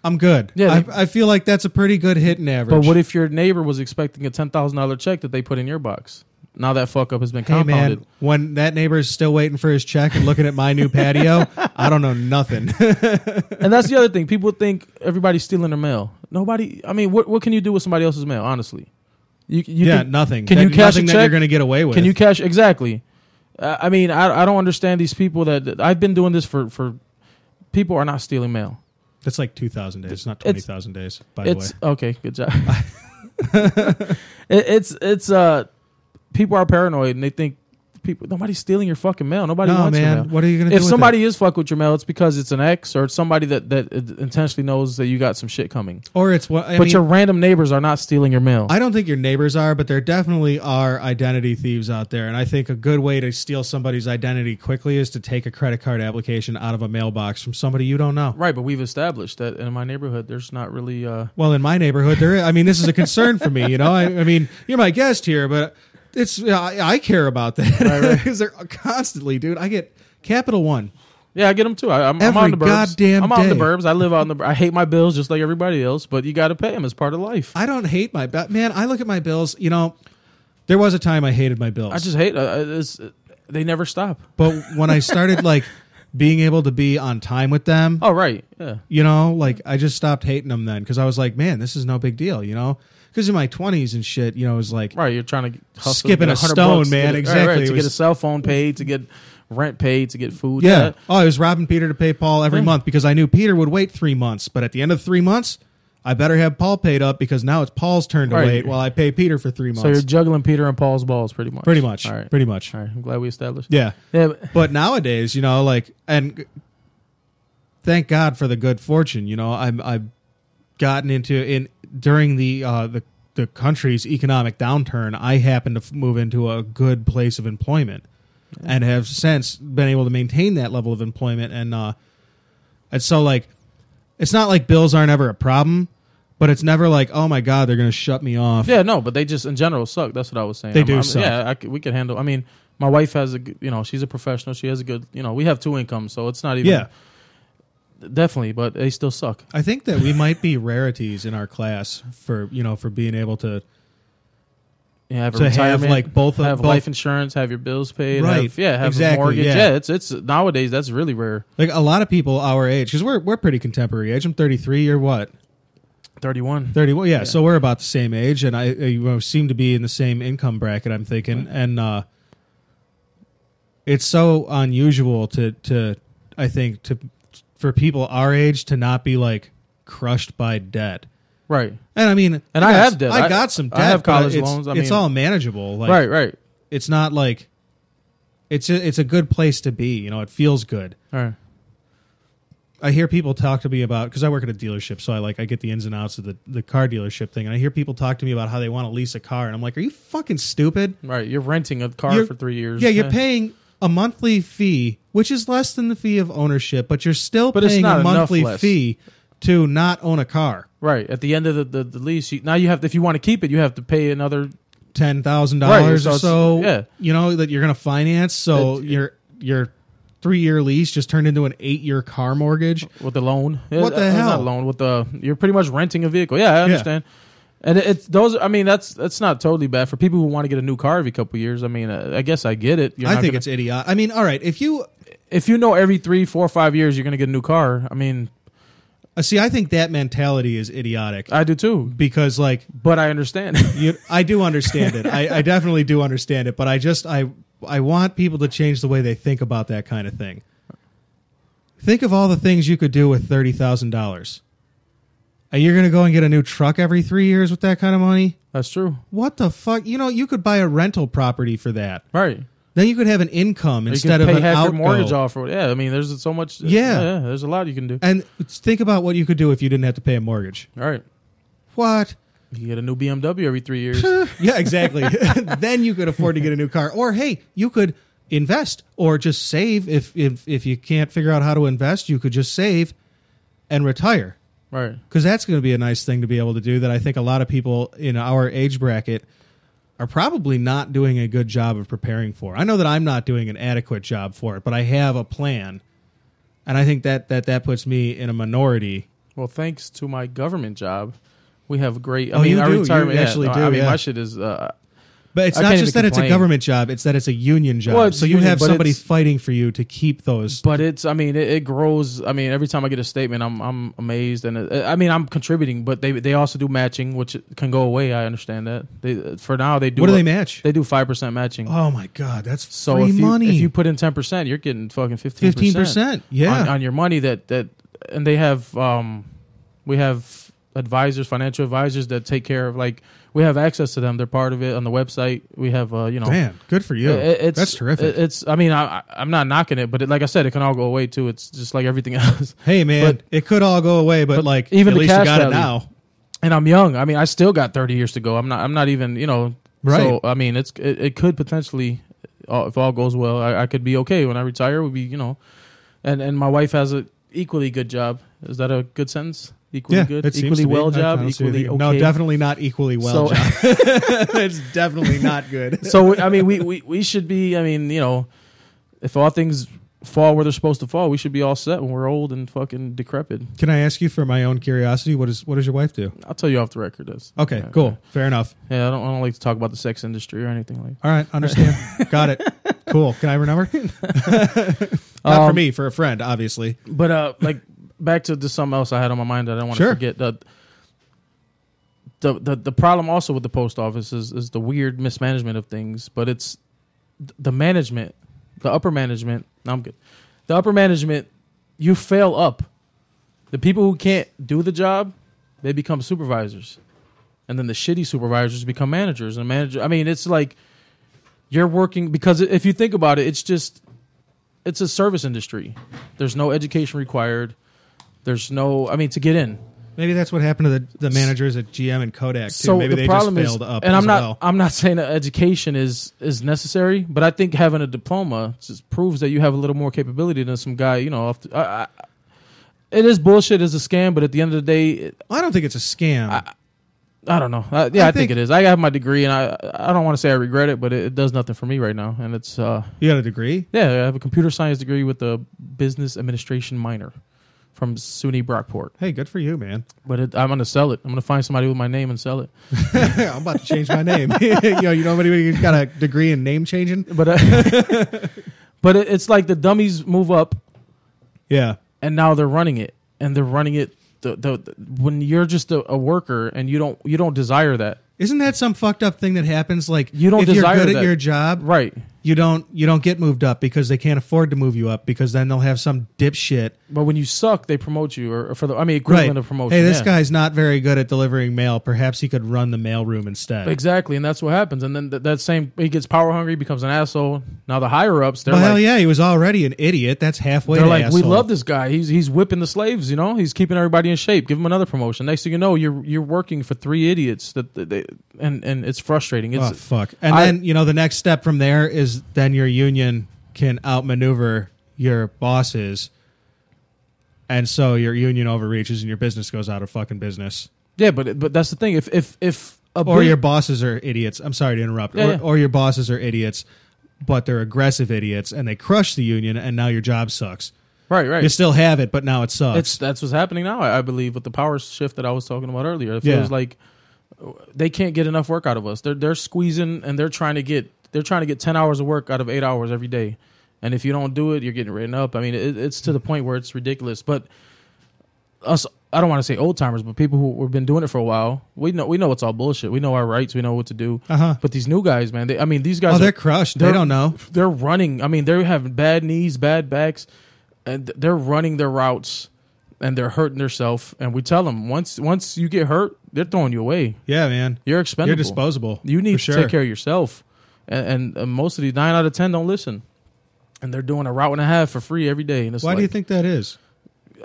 I'm good. Yeah, I feel like that's a pretty good hitting average. But what if your neighbor was expecting a $10,000 check that they put in your box? Now that fuck up has been Hey compounded. man, when that neighbor is still waiting for his check and looking at my new patio, I don't know nothing. And that's the other thing. People think everybody's stealing their mail. Nobody. I mean, what can you do with somebody else's mail? Honestly, Nothing. Can you cash nothing a that check? you're going to get away with? Can you cash exactly? I mean, I don't understand these people that I've been doing this for. People are not stealing mail. That's like 2,000 days. It's not 20,000 days. By the way, okay. Good job. It's people are paranoid and they think nobody's stealing your fucking mail. Nobody wants your mail. What are you going to do? If with somebody is fucking with your mail, it's because it's an ex or it's somebody that intentionally knows that you got some shit coming. Or it's what? But your random neighbors are not stealing your mail. I don't think your neighbors are, but there definitely are identity thieves out there. And I think a good way to steal somebody's identity quickly is to take a credit card application out of a mailbox from somebody you don't know. Right, but we've established that in my neighborhood, there's not really. Well, in my neighborhood, this is a concern for me. I mean, you're my guest here, but it's I care about that because they're constantly, dude. I get Capital One. Yeah, I get them too. I'm Every on the burbs. goddamn I'm out in the day. burbs. I live out in the. I hate my bills just like everybody else, but you got to pay them as part of life. I don't hate my man. I look at my bills. There was a time I hated my bills. I just hate. They never stop. But when I started being able to be on time with them, Oh right, yeah. I just stopped hating them then because I was like, man, this is no big deal, Because in my 20s and shit, it was like Right, you're trying to hustle skipping to a get $100 stone, to man. get it- Exactly. right, It to was- get a cell phone paid, to get rent paid, to get food. Yeah. Oh, I was robbing Peter to pay Paul every Yeah. month because I knew Peter would wait 3 months. But at the end of 3 months, I better have Paul paid up because now it's Paul's turn to Right. wait while I pay Peter for 3 months. So you're juggling Peter and Paul's balls, pretty much. Pretty much. All right. Pretty much. All right. I'm glad we established. Yeah. Yeah. But nowadays, and thank God for the good fortune. I've gotten into during the country's economic downturn. I happened to move into a good place of employment, and have since been able to maintain that level of employment. And so it's not like bills aren't ever a problem, but it's never like, oh my God, they're going to shut me off. Yeah, no, but they just in general suck. That's what I was saying. They do suck. Yeah, we could handle. I mean, my wife has she's a professional. She has a good, we have 2 incomes, so it's not even. Yeah. Definitely, but they still suck. I think that we might be rarities in our class for being able to Have a to have, retirement, both have life insurance, have your bills paid, Right. have Exactly, a mortgage. yeah. It's nowadays that's really rare. like a lot of people our age, because we're pretty contemporary age. I'm 33. You're what? 31. 30. Well, yeah. So we're about the same age, and I seem to be in the same income bracket. I'm thinking, and it's so unusual I think for people our age to not be crushed by debt. Right. And I mean, And I have debt. I got some debt. I have but college it's, loans. It's all manageable. Right. It's not it's a good place to be. It feels good. All right. I hear people talk to me about, because I work at a dealership, so I get the ins and outs of the car dealership thing, and I hear people talk to me about how they want to lease a car, and I'm like, are you fucking stupid? Right. You're renting a car for 3 years. Yeah, you're paying a monthly fee, which is less than the fee of ownership, but you're still But it's paying not a enough monthly less. fee to not own a car. Right. At the end of the lease, now you have, if you want to keep it, you have to pay another. $10,000 Right, or so it's- so, yeah. that you're going to finance. So your 3-year lease just turned into an 8-year car mortgage. With the loan. What the Not hell? loan, you're pretty much renting a vehicle. Yeah, I understand. And it's those. I mean, that's not totally bad for people who want to get a new car every couple of years. I mean, I guess I get it. I think it's idiot. I mean, all right, if you know every 3, 4, 5 years you're going to get a new car. I mean, see, I think that mentality is idiotic I do too, because but I understand. I do understand it. I definitely do understand it, but I want people to change the way they think about that kind of thing. Think of all the things you could do with $30,000. You're going to go and get a new truck every 3 years with that kind of money? That's true. What the fuck? You could buy a rental property for that. Right. Then you could have an income Or instead you of can pay an half outgo. your mortgage off. I mean, there's so much. Yeah. There's a lot you can do. And think about what you could do if you didn't have to pay a mortgage. All right. What? You get a new BMW every 3 years. Yeah, exactly. Then you could afford to get a new car. Or, hey, you could invest or just save. If you can't figure out how to invest, you could just save and retire. Right. Because that's going to be a nice thing to be able to do that I think a lot of people in our age bracket are probably not doing a good job of preparing for. I know that I'm not doing an adequate job for it, but I have a plan. And I think that puts me in a minority. Well, thanks to my government job, we have great. You do. Our retirement. You actually do. I mean, yeah. my shit is. But it's I not can't just even that it's a complain. government job; it's that it's a union job. Well, it's so you union, have but somebody it's- fighting for you to keep those. But it's. I mean, it grows. I mean, every time I get a statement, I'm amazed, and I mean, I'm contributing, but they also do matching, which can go away. I understand that. For now, they do. What do they match? They do 5% matching. Oh my God, that's So free if you money. if you put in 10%, you're getting fucking 15%. 15%, yeah. on your money that and they have we have advisors, financial advisors that take care of, like, we have access to them. They're part of it on the website. We have Man, good for you. That's terrific. It's I mean, I'm not knocking it, but like I said, it can all go away too. It's just like everything else. Hey man, but- it could all go away, but like even at the least you cash got it value. now. And I'm young. I mean, I still got 30 years to go. I'm not even, Right. So I mean, it could potentially, if all goes well, I could be okay when I retire. Would be, and my wife has a equally good job. Is that a good sentence? Equally good, it seems equally to be. well I job, don't see equally anything- okay. No, definitely not equally well So- job. It's definitely not good. So I mean, we should be. I mean, if all things fall where they're supposed to fall, we should be all set when we're old and fucking decrepit. Can I ask you for my own curiosity? What does your wife do? I'll tell you off the record. This. Okay, Yeah, cool, fair enough. Yeah, I don't like to talk about the sex industry or anything like. All right, understand. Got it. Cool. Can I have her number? Not for me, for a friend, obviously. But like back to just something else I had on my mind that I don't want Sure. to forget. The problem also with the post office is the weird mismanagement of things, but it's the management, the upper management. No, I'm good. The upper management, you fail up. The people who can't do the job, they become supervisors, and then the shitty supervisors become managers. And I mean, it's like you're working, because if you think about it, it's a service industry. There's no education required. There's no, I mean, to get in. Maybe that's what happened to the managers at GM and Kodak too. So Maybe the they problem just is, failed up and as well. I'm not saying that education is necessary, but I think having a diploma just proves that you have a little more capability than some guy. It is bullshit, it's a scam, but at the end of the day, I don't think it's a scam. I don't know. I think it is. I have my degree, and I don't want to say I regret it, but it does nothing for me right now. And it's You got a degree? I have a computer science degree with a business administration minor from SUNY Brockport. Hey, good for you, man. But I'm going to sell it. I'm going to find somebody with my name and sell it. I'm about to change my name. you know anybody who's got a degree in name changing? But it's like the dummies move up, Yeah. and now they're running it, and they're running it. When you're just a worker and you don't desire that, Isn't that some fucked up thing that happens? Like, You don't if you're desire good at that. your job, right? you don't get moved up because they can't afford to move you up because then they'll have some dipshit. But when you suck, they promote you, or for the equivalent Right. of promotion. Hey, this yeah. guy's not very good at delivering mail. Perhaps he could run the mailroom instead. Exactly, and that's what happens. And then that same, he gets power hungry, becomes an asshole. Now the higher ups, they're Well, hell like, yeah, he was already an idiot. That's halfway. they're to like, we asshole. love this guy. He's whipping the slaves. He's keeping everybody in shape. Give him another promotion. Next thing you know, you're working for three idiots and it's frustrating. It's Oh fuck! And then the next step from there is then your union can outmaneuver your bosses, and so your union overreaches and your business goes out of fucking business. yeah, but that's the thing. If Or your bosses are idiots. I'm sorry to interrupt. Yeah, yeah. Or your bosses are idiots, but they're aggressive idiots, and they crush the union, and now your job sucks. right. You still have it, but now it sucks. That's what's happening now. I believe with the power shift that I was talking about earlier. It feels like they can't get enough work out of us. They're squeezing and they're trying to get 10 hours of work out of 8 hours every day. And if you don't do it, you're getting written up. I mean, it's to the point where it's ridiculous. But us, I don't want to say old timers, but people who have been doing it for a while, we know it's all bullshit. We know our rights. We know what to do. But these new guys, man, these guys, they're crushed. They don't know. They're running. I mean, they're having bad knees, bad backs, and they're running their routes, and they're hurting themselves. And we tell them once you get hurt, they're throwing you away. Yeah, man. You're expendable. You're disposable. You need for to take care of yourself. And most of these 9 out of 10 don't listen, and they're doing a route and a half for free every day. And it's Why do you think that is?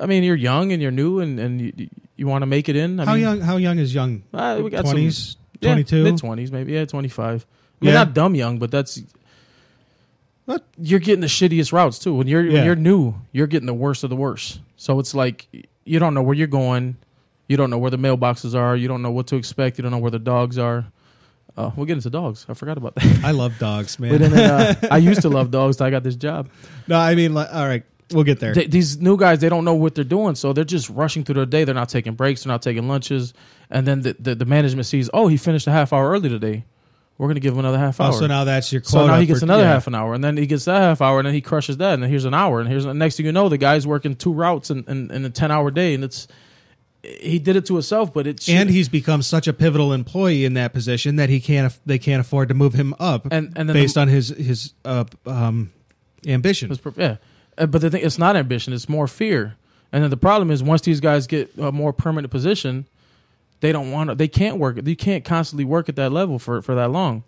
I mean, you're young and you're new, and you want to make it in. How young is young? We got 20s, 22, mid 20s, maybe 25. I mean, Yeah. not dumb young, but that's What? You're getting the shittiest routes too. When Yeah. you're new, you're getting the worst of the worst. So it's like you don't know where you're going. You don't know where the mailboxes are. You don't know what to expect. You don't know where the dogs are. We'll get into dogs. I forgot about that. I love dogs, man. But then, I used to love dogs till I got this job. No, I mean, like, all right, we'll get there. These new guys, they don't know what they're doing, so they're just rushing through their day. They're not taking breaks. They're not taking lunches. And then the management sees, oh, he finished a half hour early today. We're going to give him another half hour. Oh, so now that's your quota. So now he gets another yeah. half an hour, and then he gets that half hour, and then he crushes that, and then here's an hour, and here's the next thing you know, the guy's working 2 routes in a 10-hour day, and he did it to himself, but it's And he's become such a pivotal employee in that position that they can't afford to move him up, and then based on his ambition. yeah. But the thing, it's not ambition; it's more fear. And then the problem is, once these guys get a more permanent position, they don't want to. They can't work. They can't constantly work at that level for that long.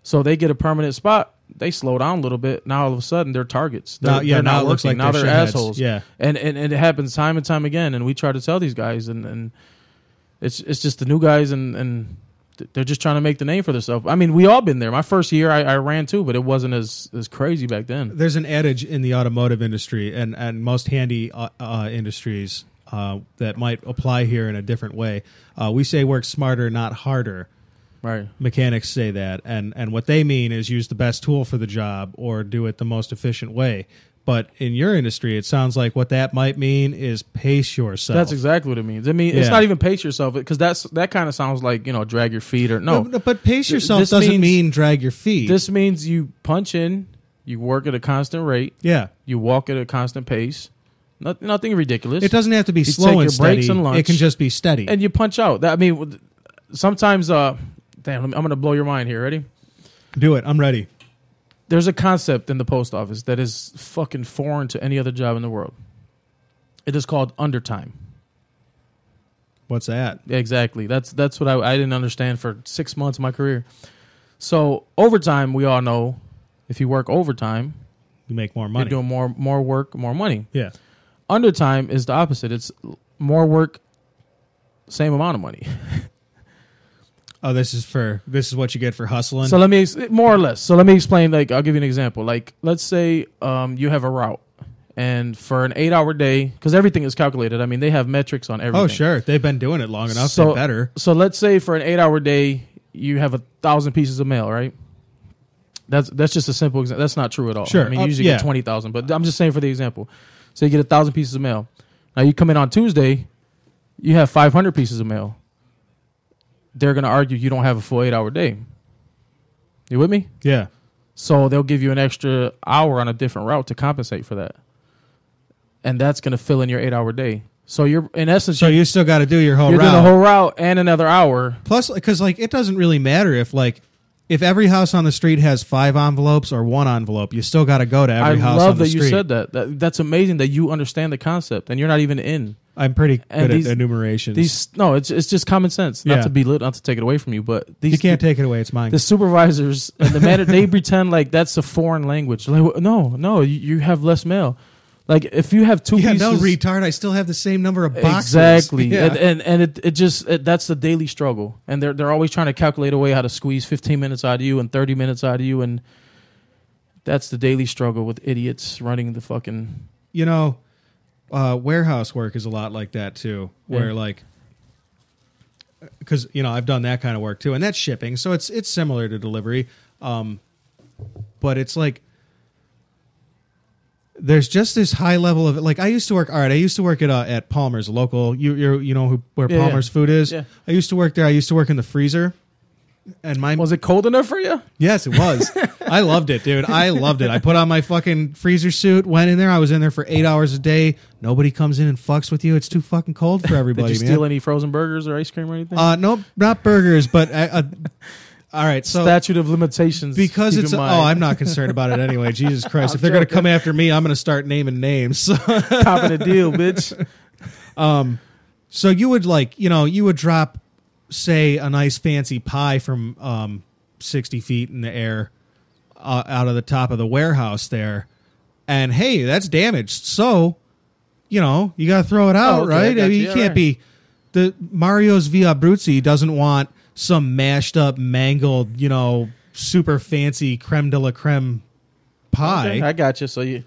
So they get a permanent spot. They slow down a little bit. Now all of a sudden they're targets. They're now not it looks working. like Now they're shitheads. assholes. Yeah, and it happens time and time again. And we try to tell these guys, and it's just the new guys, and they're just trying to make the name for themselves. I mean, we all been there. My first year I ran too, but it wasn't as crazy back then. there's an adage in the automotive industry and most handy industries that might apply here in a different way. We say work smarter, not harder. Right. Mechanics say that, and what they mean is use the best tool for the job or do it the most efficient way. But in your industry, it sounds like what that might mean is pace yourself. That's exactly what it means. I mean, it's not even pace yourself, because that kind of sounds like, drag your feet or no. But pace yourself This doesn't means- mean drag your feet. This means you punch in, you work at a constant rate, yeah. you walk at a constant pace. Nothing ridiculous. It doesn't have to be You slow take and your steady. breaks and lunch. It can just be steady. And you punch out. I mean, sometimes, I'm going to blow your mind here. Ready? Do it. I'm ready. There's a concept in the post office that is fucking foreign to any other job in the world. It is called undertime. What's that? Exactly. That's what I didn't understand for 6 months of my career. So overtime, we all know, if you work overtime, You make more money. you're doing more work, more money. Yeah. Undertime is the opposite. It's more work, same amount of money. Oh, this is what you get for hustling. So let me more or less. So let me explain. Like, I'll give you an example. Like, let's say you have a route, and for an 8-hour day, because everything is calculated. I mean, they have metrics on everything. Oh, sure. They've been doing it long enough. So They're better. So let's say for an 8-hour day, you have 1,000 pieces of mail, right? That's just a simple example. That's not true at all. Sure. I mean, you usually yeah. get 20,000, but I'm just saying for the example. So you get 1,000 pieces of mail. Now you come in on Tuesday, you have 500 pieces of mail. They're going to argue you don't have a full 8-hour day. You with me? Yeah. So they'll give you an extra hour on a different route to compensate for that. And that's going to fill in your 8-hour day. So you're, in essence, So you still got to do your whole you're route. doing the whole route and another hour. Plus, because it doesn't really matter if every house on the street has 5 envelopes or 1 envelope, you still got to go to every house I on love the that street. you said that. That's amazing that you understand the concept and you're not even in. I'm pretty And good these- at enumerations. It's just common sense. Yeah. Not to belittle, not to take it away from you, but these You can't take it away. It's mine. the supervisors and the manager, they pretend like that's a foreign language. Like, no, you have less mail. Like, if you have 2 yeah, pieces, no, retard. I still have the same number of boxes. exactly, Yeah. and it just that's the daily struggle, and they're always trying to calculate a way how to squeeze 15 minutes out of you and 30 minutes out of you, and that's the daily struggle with idiots running the fucking. Warehouse work is a lot like that too, where Yeah. because I've done that kind of work too, and that's shipping, so it's similar to delivery, but it's like there's just this high level of I used to work. All right, I used to work at Palmer's, a local. You know where Yeah, Palmer's food is. Yeah. I used to work there. I used to work in the freezer, and Was it cold enough for you? Yes, it was. I loved it, dude. I loved it. I put on my fucking freezer suit, went in there. I was in there for 8 hours a day. Nobody comes in and fucks with you. It's too fucking cold for everybody, Did you man. steal any frozen burgers or ice cream or anything? Nope, not burgers, but all right. So Statute of limitations. because keep it's in mind. I'm not concerned about it anyway. Jesus Christ, I'm if they're gonna joking. come after me, I'm gonna start naming names. Copping a deal, bitch. So you would you would drop, say, a nice fancy pie from 60 feet in the air out of the top of the warehouse there, and hey, that's damaged. So, you got to throw it out, Oh, okay, I right? got I mean, you. you Yeah, can't right. be the Mario's Via Abruzzi doesn't want some mashed up, mangled, super fancy creme de la creme pie. Okay, I got you. So you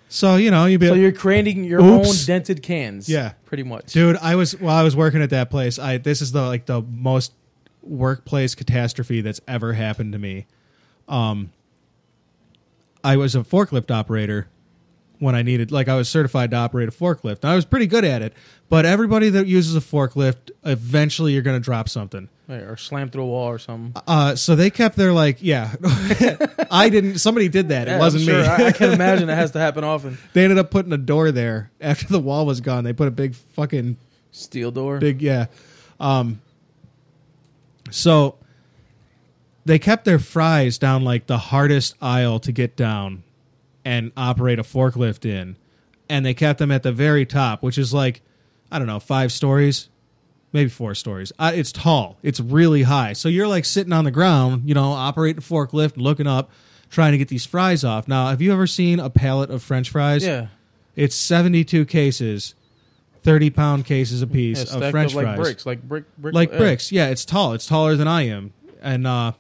you'd be you're creating your Oops. own dented cans. Yeah. Pretty much. Dude, I was working at that place. This is the most workplace catastrophe that's ever happened to me. I was a forklift operator when I needed, I was certified to operate a forklift. And I was pretty good at it, but everybody that uses a forklift, eventually you're going to drop something. Right, or slam through a wall or something. So they kept their somebody did that. Yeah, it wasn't sure. me. I can imagine that has to happen often. They ended up putting a door there after the wall was gone. They put a big fucking steel door. So they kept their fries down the hardest aisle to get down and operate a forklift in. And they kept them at the very top, which is 5 stories, maybe 4 stories. It's tall. It's really high. So you're sitting on the ground, operating a forklift, looking up, trying to get these fries off. Now, have you ever seen a pallet of French fries? Yeah. It's 72 cases, 30-pound cases apiece of French fries. Bricks, bricks. Yeah, it's tall. It's taller than I am. And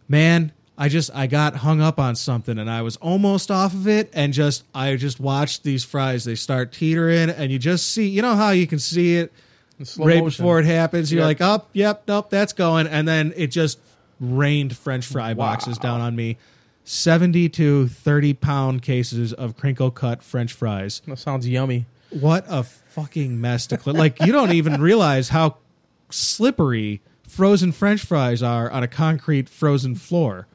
man, I got hung up on something, and I was almost off of it, and I just watched these fries. They start teetering, and you just see, how you can see it right before it happens. You're like, oh, yep, nope, that's going, and then it just rained French fry boxes down on me. 72 30-pound cases of crinkle-cut French fries. That sounds yummy. What a fucking mess to clean. You don't even realize how slippery frozen French fries are on a concrete frozen floor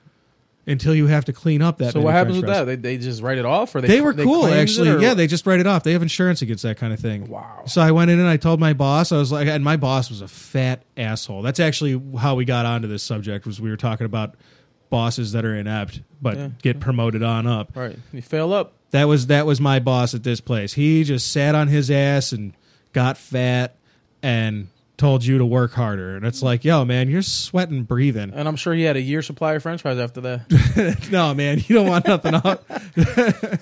until you have to clean up that. So what happens with that? They just write it off, or they were cool actually. Yeah, they just write it off. They have insurance against that kind of thing. Wow. So I went in and I told my boss. I was like, and my boss was a fat asshole. That's actually how we got onto this subject. Was we were talking about bosses that are inept but get promoted on up. Right. You fail up. That was my boss at this place. He just sat on his ass and got fat and told you to work harder. And it's yo, man, you're sweating, breathing. And I'm sure he had a year's supply of French fries after that. No, man, you don't want nothing up.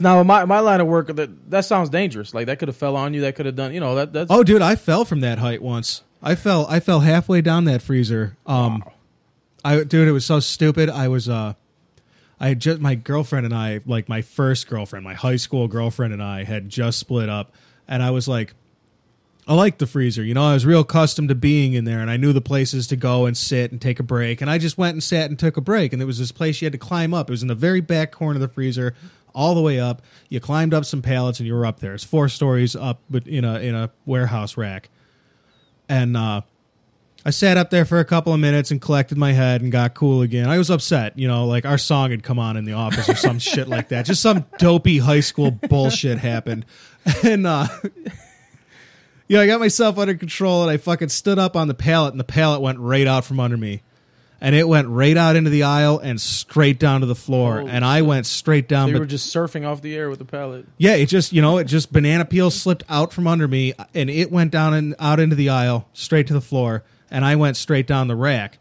Now, my line of work, that sounds dangerous. That could have fell on you. That could have done, that's... Oh, dude, I fell from that height once. I fell halfway down that freezer. Wow. Dude, it was so stupid. I had just, my girlfriend and I, my first girlfriend, my high school girlfriend and I had just split up, and I was I liked the freezer. I was real accustomed to being in there, and I knew the places to go and sit and take a break, and I just went and sat and took a break, and there was this place you had to climb up. It was in the very back corner of the freezer, all the way up. You climbed up some pallets, and you were up there. It's 4 stories up, but in a warehouse rack. And I sat up there for a couple of minutes and collected my head and got cool again. I was upset, our song had come on in the office or some shit like that. Just some dopey high school bullshit happened. And, I got myself under control, and I fucking stood up on the pallet, and the pallet went right out from under me. And it went right out into the aisle and straight down to the floor. Holy and I went straight down. You were just surfing off the air with the pallet. Yeah, it just banana peel slipped out from under me, and it went down and out into the aisle, straight to the floor. And I went straight down the rack,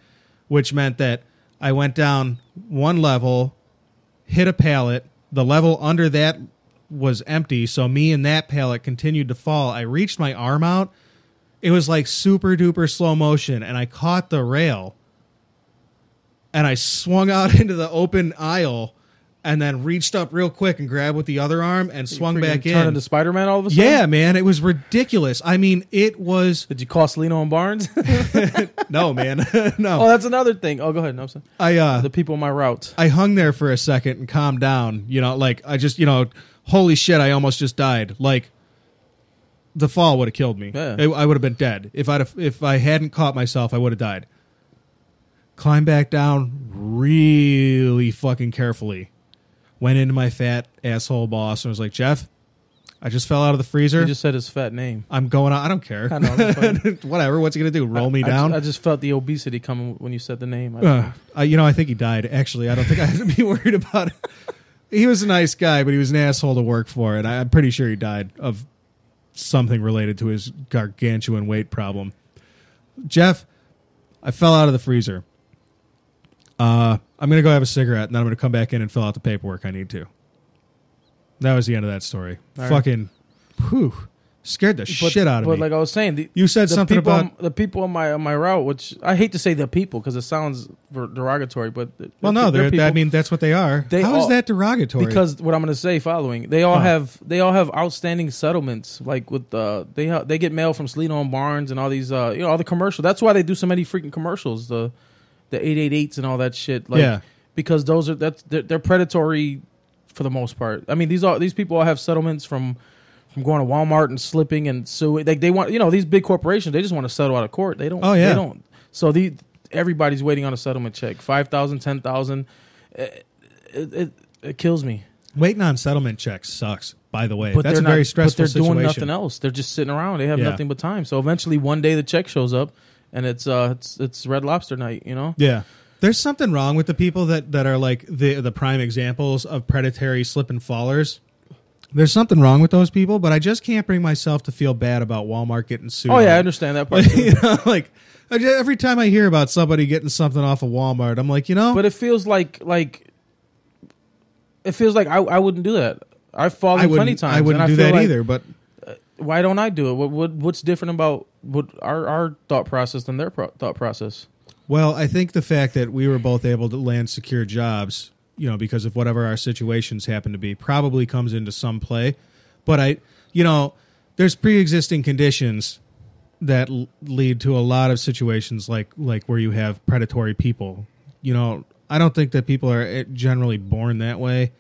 which meant that I went down one level, hit a pallet. The level under that was empty, so me and that pallet continued to fall. I reached my arm out. It was super duper slow motion, and I caught the rail. And I swung out into the open aisle and then reached up real quick and grabbed with the other arm and swung back in. Turned into Spider-Man all of a sudden? Yeah, man. It was ridiculous. I mean, it was... Did you cost Lino and Barnes? No, man. No. Oh, that's another thing. Oh, go ahead. No, I'm sorry. The people on my route. I hung there for a second and calmed down. I just, holy shit, I almost just died. The fall would have killed me. Yeah. I would have been dead. If I hadn't caught myself, I would have died. Climb back down really fucking carefully. Went into my fat asshole boss and was like, Jeff, I just fell out of the freezer. You just said his fat name. I'm going out. I don't care. I know. Whatever. What's he going to do? Roll me down? I just felt the obesity coming when you said the name. I think he died. Actually, I don't think I have to be worried about it. He was a nice guy, but he was an asshole to work for, and I'm pretty sure he died of something related to his gargantuan weight problem. Jeff, I fell out of the freezer. I'm going to go have a cigarette, and then I'm going to come back in and fill out the paperwork I need to. That was the end of that story. All Fucking, right. Scared the shit out of me. But like I was saying, you said something about the people on my route, which I hate to say the people because it sounds derogatory, but I mean that's what they are. How is that derogatory? Because what I'm going to say following, they all have outstanding settlements. Like with they get mail from Sleeno and Barnes and all these all the commercials. That's why they do so many freaking commercials. The 888s and all that shit. Like, because they're predatory for the most part. I mean these people all have settlements from going to Walmart and slipping and suing. Like they want, these big corporations, they just want to settle out of court. They don't. They don't. So everybody's waiting on a settlement check. 5,000, 10,000. It kills me. Waiting on settlement checks sucks. By the way, that's a very stressful situation. But they're doing nothing else. They're just sitting around. They have nothing but time. So eventually, one day the check shows up, and it's Red Lobster night. Yeah. There's something wrong with the people that are like the prime examples of predatory slip and fallers. There's something wrong with those people, but I just can't bring myself to feel bad about Walmart getting sued. Oh yeah, I understand that part. Like every time I hear about somebody getting something off of Walmart, I'm like, But it feels like I wouldn't do that. I've fallen plenty times. I wouldn't do that either. But why don't I do it? What's different about our thought process than their thought process? Well, I think the fact that we were both able to land secure jobs, because of whatever our situations happen to be, probably comes into some play. But there's pre-existing conditions that lead to a lot of situations like where you have predatory people. I don't think that people are generally born that way.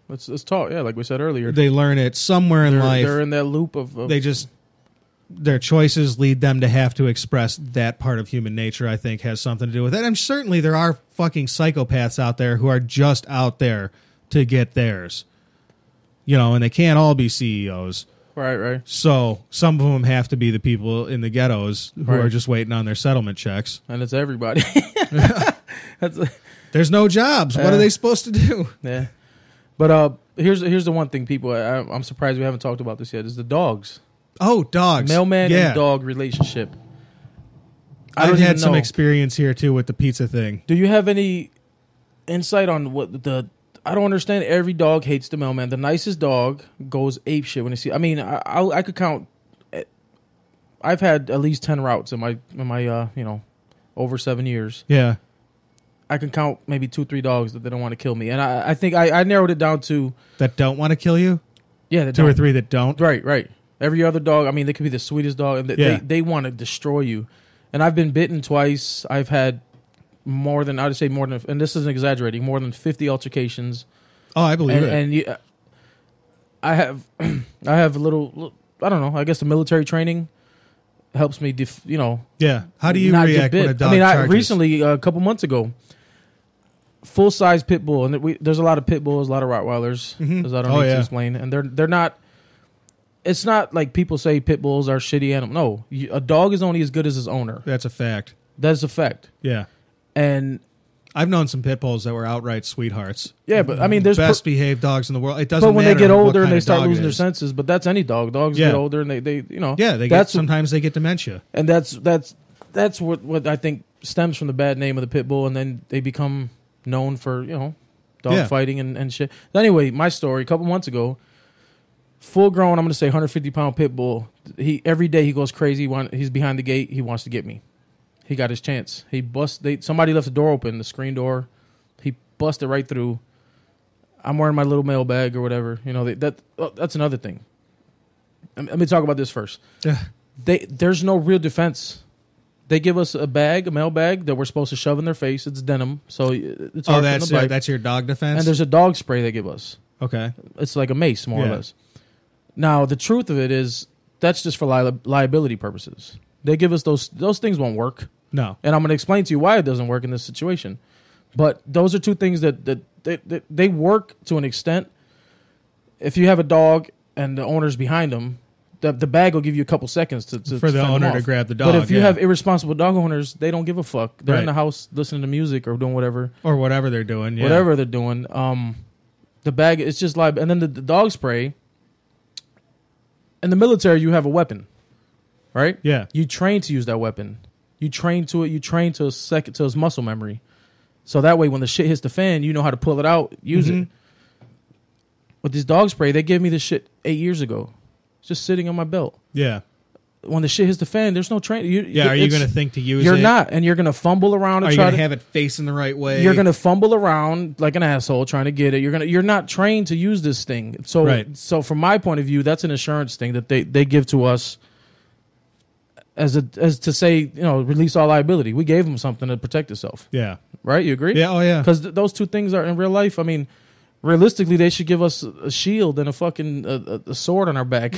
Let's talk. Yeah, like we said earlier, they learn it somewhere in life. They're in that loop of their choices lead them to have to express that part of human nature. I think has something to do with it. And certainly there are fucking psychopaths out there who are just out there to get theirs. And they can't all be CEOs. Right. So some of them have to be the people in the ghettos who are just waiting on their settlement checks. And it's everybody. There's no jobs. What are they supposed to do? Yeah. But here's the one thing, people. I'm surprised we haven't talked about this yet. Is the dogs. Oh, dogs. Mailman and dog relationship. I've had some experience here too with the pizza thing. Do you have any insight on what I don't understand. Every dog hates the mailman. The nicest dog goes apeshit when they see. I mean, I could count. I've had at least 10 routes in my over 7 years. Yeah. I can count maybe 2-3 dogs that they don't want to kill me, and I think I narrowed it down to that don't want to kill you. Yeah, 2 or 3 that don't. Right. Every other dog. I mean, they could be the sweetest dog, and they want to destroy you. And I've been bitten twice. I've had more than, and this isn't exaggerating, more than 50 altercations. Oh, I believe it. And I have a little. I don't know. I guess the military training helps me. Yeah. How do you react when a dog charges? Recently, a couple months ago, full size pit bull, and there's a lot of pit bulls, a lot of Rottweilers, as I don't need to explain, and they're not. It's not like people say pit bulls are shitty animals. No, a dog is only as good as his owner. That's a fact. That's a fact. Yeah, and I've known some pit bulls that were outright sweethearts. Yeah, but I mean, there's best behaved dogs in the world. It doesn't. But when matter they get older and they what start kind of losing dog their it is. senses, but that's any dog. Dogs get older and they sometimes they get dementia, and that's what I think stems from the bad name of the pit bull, and then they become known for dog fighting and shit. Anyway, my story a couple months ago. Full grown, I'm going to say 150-pound pit bull. Every day he goes crazy. He's behind the gate. He wants to get me. He got his chance. Somebody left the door open, the screen door. He busted right through. I'm wearing my little mail bag or whatever. That's another thing. Let me talk about this first. Yeah. There's no real defense. They give us a mail bag that we're supposed to shove in their face. It's denim, so it's hard from the bite. That's your dog defense. And there's a dog spray they give us. Okay. It's like a mace, more or less. Now, the truth of it is that's just for liability purposes. They give us those things won't work. No. And I'm going to explain to you why it doesn't work in this situation. But those are two things that they work to an extent. If you have a dog and the owner's behind them, the bag will give you a couple seconds for the owner to grab the dog. But if you have irresponsible dog owners, they don't give a fuck. They're in the house listening to music or doing whatever. Or whatever they're doing. Yeah. Whatever they're doing. The bag, it's just like, and then the dog spray. In the military, you have a weapon, right? Yeah. You train to use that weapon. You train to it. You train to its muscle memory. So that way, when the shit hits the fan, you know how to pull it out, use it. With this dog spray, they gave me this shit 8 years ago. It's just sitting on my belt. Yeah. When the shit hits the fan, there's no training. Are you going to think to use it? You're not, and you're going to fumble around. And are you going to have it facing the right way? You're going to fumble around like an asshole trying to get it. You're not trained to use this thing. So, right. So from my point of view, that's an insurance thing that they give to us as to say, release all liability. We gave them something to protect itself. Yeah. Right? You agree? Yeah. Oh yeah. Because those two things are in real life. I mean, realistically, they should give us a shield and a fucking a sword on our back.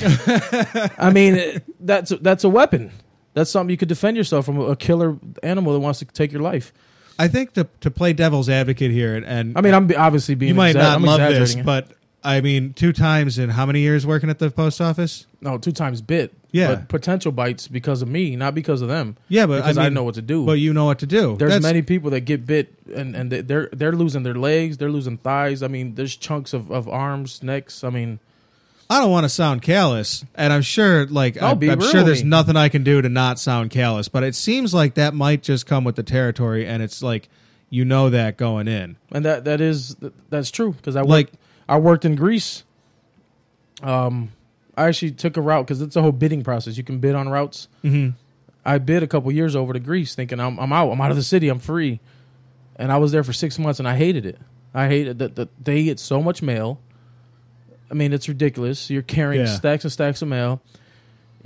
I mean, that's a weapon. That's something you could defend yourself from a killer animal that wants to take your life. I think to play devil's advocate here, and I mean, I'm obviously being. You might not love this, it. but I mean, 2 times in how many years working at the post office? No, 2 times bit. Yeah, but potential bites because of me, not because of them. Yeah, but because I know what to do. But you know what to do. There's many people that get bit and they're losing their legs, they're losing thighs. I mean, there's chunks of arms, necks. I mean, I don't want to sound callous, and I'm sure, I'm sure there's nothing I can do to not sound callous, but it seems like that might just come with the territory, and it's like that going in, and that's true because I worked in Greece. I actually took a route because it's a whole bidding process. You can bid on routes. Mm-hmm. I bid a couple years over to Greece, thinking I'm out of the city, I'm free, and I was there for 6 months, and I hated it. I hated that they get so much mail. I mean, it's ridiculous. You're carrying stacks and stacks of mail.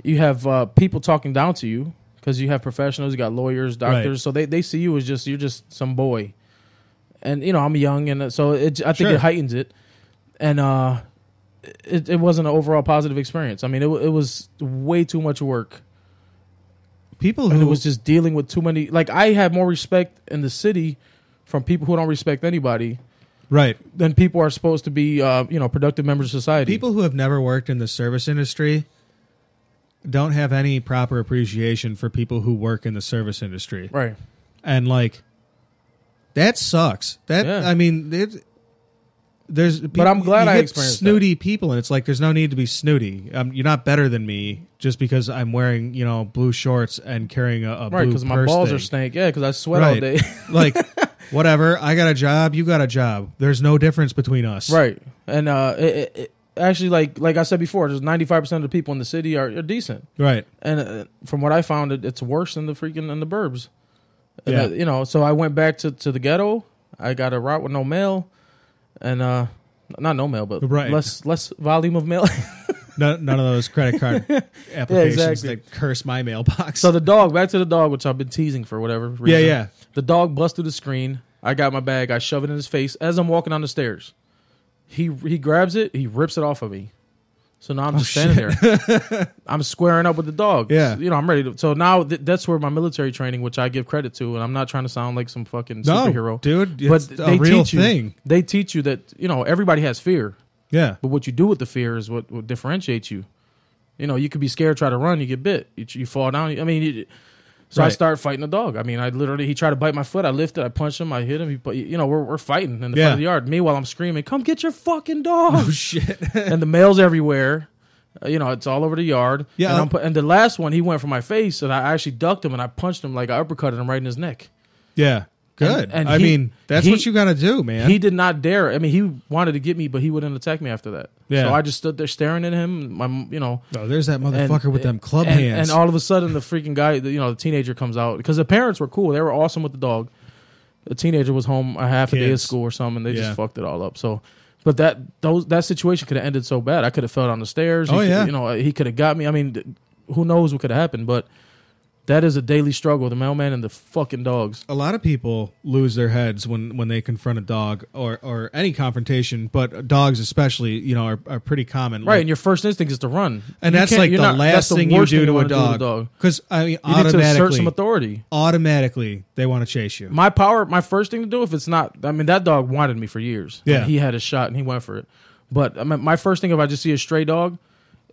You have people talking down to you because you have professionals. You got lawyers, doctors, right. So they see you as you're just some boy, and I'm young, and so I think it heightens it, and it wasn't an overall positive experience. I mean, it was way too much work. It was just dealing with too many. Like, I have more respect in the city from people who don't respect anybody. Right. Than people are supposed to be, productive members of society. People who have never worked in the service industry don't have any proper appreciation for people who work in the service industry. Right. And, that sucks. I mean, but I'm glad I experienced snooty people, and it's like there's no need to be snooty. You're not better than me just because I'm wearing blue shorts and carrying a blue purse. Right, because my balls are stank. Yeah, because I sweat all day. Whatever. I got a job. You got a job. There's no difference between us. Right, and it actually, like I said before, there's 95% of the people in the city are decent. Right, and from what I found, it's worse than the burbs. Yeah, and, so I went back to the ghetto. I got a route with no mail. And not no mail, but less volume of mail. None of those credit card applications that curse my mailbox. So back to the dog, which I've been teasing for whatever reason. Yeah. The dog busts through the screen. I got my bag. I shove it in his face as I'm walking down the stairs. He grabs it. He rips it off of me. So now I'm just standing there. I'm squaring up with the dog. Yeah. I'm ready to. So now that's where my military training, which I give credit to, and I'm not trying to sound like some fucking superhero. Dude, it's a real thing. They teach you that, everybody has fear. Yeah. But what you do with the fear is what differentiates you. You could be scared, try to run, you get bit. You fall down. I mean, I start fighting the dog. I mean, he tried to bite my foot. I lifted, I punched him, I hit him. We're fighting in the front of the yard. Meanwhile, I'm screaming, "Come get your fucking dog!" Oh shit! And the mail's everywhere. It's all over the yard. Yeah. And the last one, he went for my face, and I actually ducked him, and I punched him, I uppercutted him right in his neck. Yeah. Good. And that's what you got to do, man. He did not dare. I mean, he wanted to get me, but he wouldn't attack me after that. Yeah. So I just stood there staring at him. Oh, there's that motherfucker with them club hands. And all of a sudden, the freaking guy, the teenager comes out. Because the parents were cool. They were awesome with the dog. The teenager was home a half a day of school or something, and they just fucked it all up. So, but that situation could have ended so bad. I could have fell down the stairs. He could have got me. I mean, who knows what could have happened, but that is a daily struggle, the mailman and the fucking dogs. A lot of people lose their heads when they confront a dog or any confrontation, but dogs especially, are pretty common. Right, and your first instinct is to run. And that's the last thing you do to a dog. Because, you need to assert some authority. Automatically, they want to chase you. My first thing to do, if it's not, that dog wanted me for years. Yeah. He had a shot and he went for it. But my first thing, if I just see a stray dog,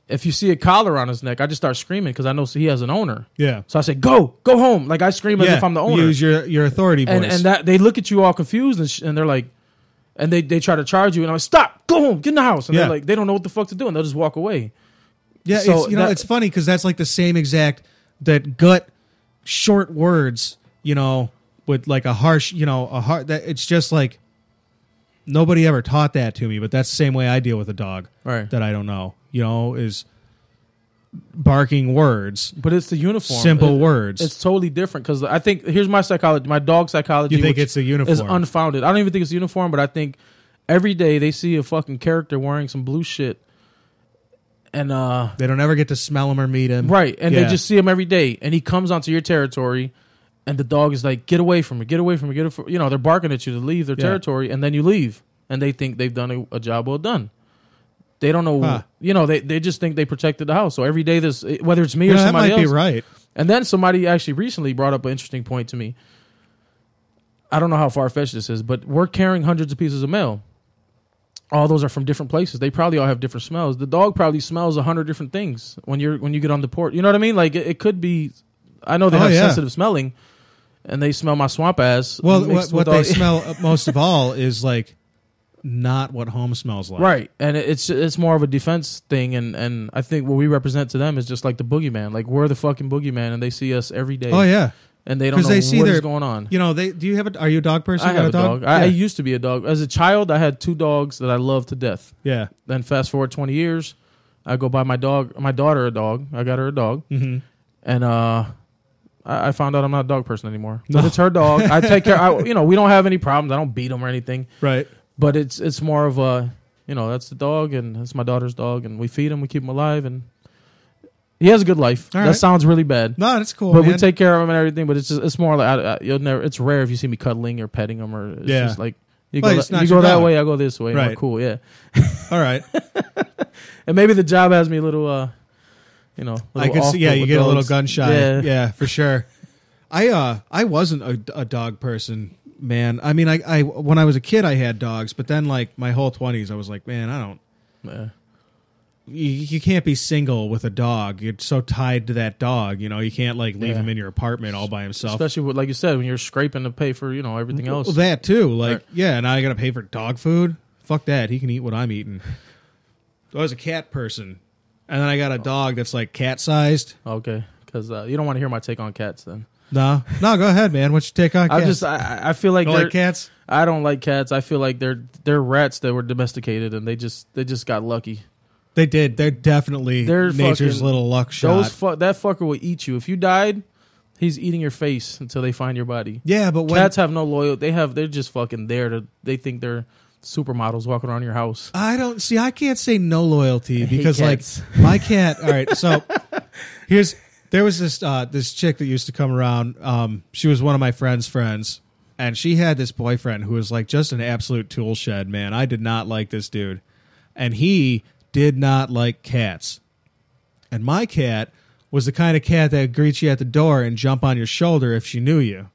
if you see a collar on his neck, I just start screaming because I know he has an owner. Yeah. So I say, go home. I scream as if I'm the owner. Use your authority voice. And that they look at you all confused and they're like, and they try to charge you and I'm like, stop, go home, get in the house. And they're like, they don't know what the fuck to do and they'll just walk away. Yeah, so it's funny because that's like the same exact, that gut short words, with a harsh, that it's just like, nobody ever taught that to me, but that's the same way I deal with a dog. Right. That I don't know, is barking words, But it's the uniform. simple words. It's totally different because I think here's my psychology. My dog psychology. You think which it's a uniform? is unfounded. I don't even think it's a uniform, but I think every day they see a fucking character wearing some blue shit, and they don't ever get to smell him or meet him, right, and Yeah. they just see him every day, and he comes onto your territory, and the dog is like, "Get away from me! Get away from me! Get away!" You know, they're barking at you to leave their Yeah. territory, and then you leave, and they think they've done a job well done. They don't know, Huh. you know. They just think they protected the house. So every day, this whether it's me You or know, that somebody might else, be right. and then somebody actually recently brought up an interesting point to me. I don't know how far-fetched this is, but we're carrying hundreds of pieces of mail. All those are from different places. They probably all have different smells. The dog probably smells 100 different things when you get on the porch. You know what I mean? Like it could be. I know they Oh, have yeah. sensitive smelling, and they smell my swamp ass. Well, mixed what with they all- smell most of all is like not what home smells like. right, and it's more of a defense thing, and I think what we represent to them is just like the boogeyman. Like we're the fucking boogeyman, and they see us every day. Oh yeah. and they don't 'Cause know they see what is their- going on. You know, do you have a? Are you a dog person? I You got have a dog. Yeah. I used to be a dog. As a child, I had 2 dogs that I loved to death. yeah. Then fast forward 20 years, I go buy my daughter a dog. I got her a dog, Mm-hmm. and I found out I'm not a dog person anymore. No. But it's her dog. I take care. We don't have any problems. I don't beat them or anything. Right. But it's more of a, that's the dog, and it's my daughter's dog, and we feed him, we keep him alive, and he has a good life. All That right. sounds really bad. No, that's cool. But man. we take care of him and everything. But it's more like you'll never. It's rare if you see me cuddling or petting him, or it's Yeah. just like you Well, go, it's not you your go that dog. way, I go this way. And Right. we're cool, yeah. All right. And maybe the job has me a little, little I can off see. Yeah, put you with get a little dogs. gun shy. Yeah. Yeah, for sure. I wasn't a dog person, man. I mean, I when I was a kid, I had dogs, but then like my whole 20s, I was like, man, I don't. Yeah. You can't be single with a dog. You're so tied to that dog. You can't like leave Yeah. him in your apartment all by himself. Especially with, like you said, when you're scraping to pay for everything else. Well, that too. Like, Right. yeah, and I got to pay for dog food. Fuck that. He can eat what I'm eating. I was a cat person, and then I got a dog that's like cat sized. Okay, because you don't want to hear my take on cats. Then No, go ahead, man. What's your take on cats? I feel like You they're like cats? I don't like cats. I feel like they're rats that were domesticated and they just got lucky. They did. They're definitely They're nature's fucking- little luck shot. That fucker will eat you. If you died, he's eating your face until they find your body. Yeah, but when Cats have no loyalty. They're just fucking there they think they're supermodels walking around your house. I don't see, I can't say no loyalty hate because like cats. my cat. All right, so there was this chick that used to come around. She was one of my friend's friends, and she had this boyfriend who was like just an absolute tool shed. Man, I did not like this dude, and he did not like cats. And my cat was the kind of cat that would greet you at the door and jump on your shoulder if she knew you,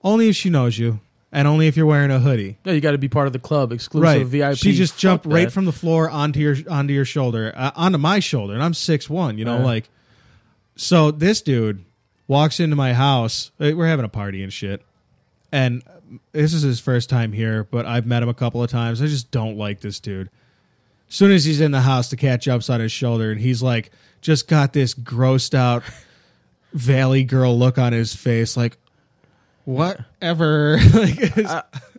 only if she knows you, and only if you're wearing a hoodie. Yeah, you got to be part of the club, exclusive Right. VIP. She just Fuck jumped right that. from the floor onto your shoulder, onto my shoulder, and I'm 6'1", Yeah. So this dude walks into my house. We're having a party and shit, and this is his first time here, but I've met him a couple of times. I just don't like this dude. As soon as he's in the house, the cat jumps on his shoulder, and he's like, just got this grossed out Valley Girl look on his face, like, whatever.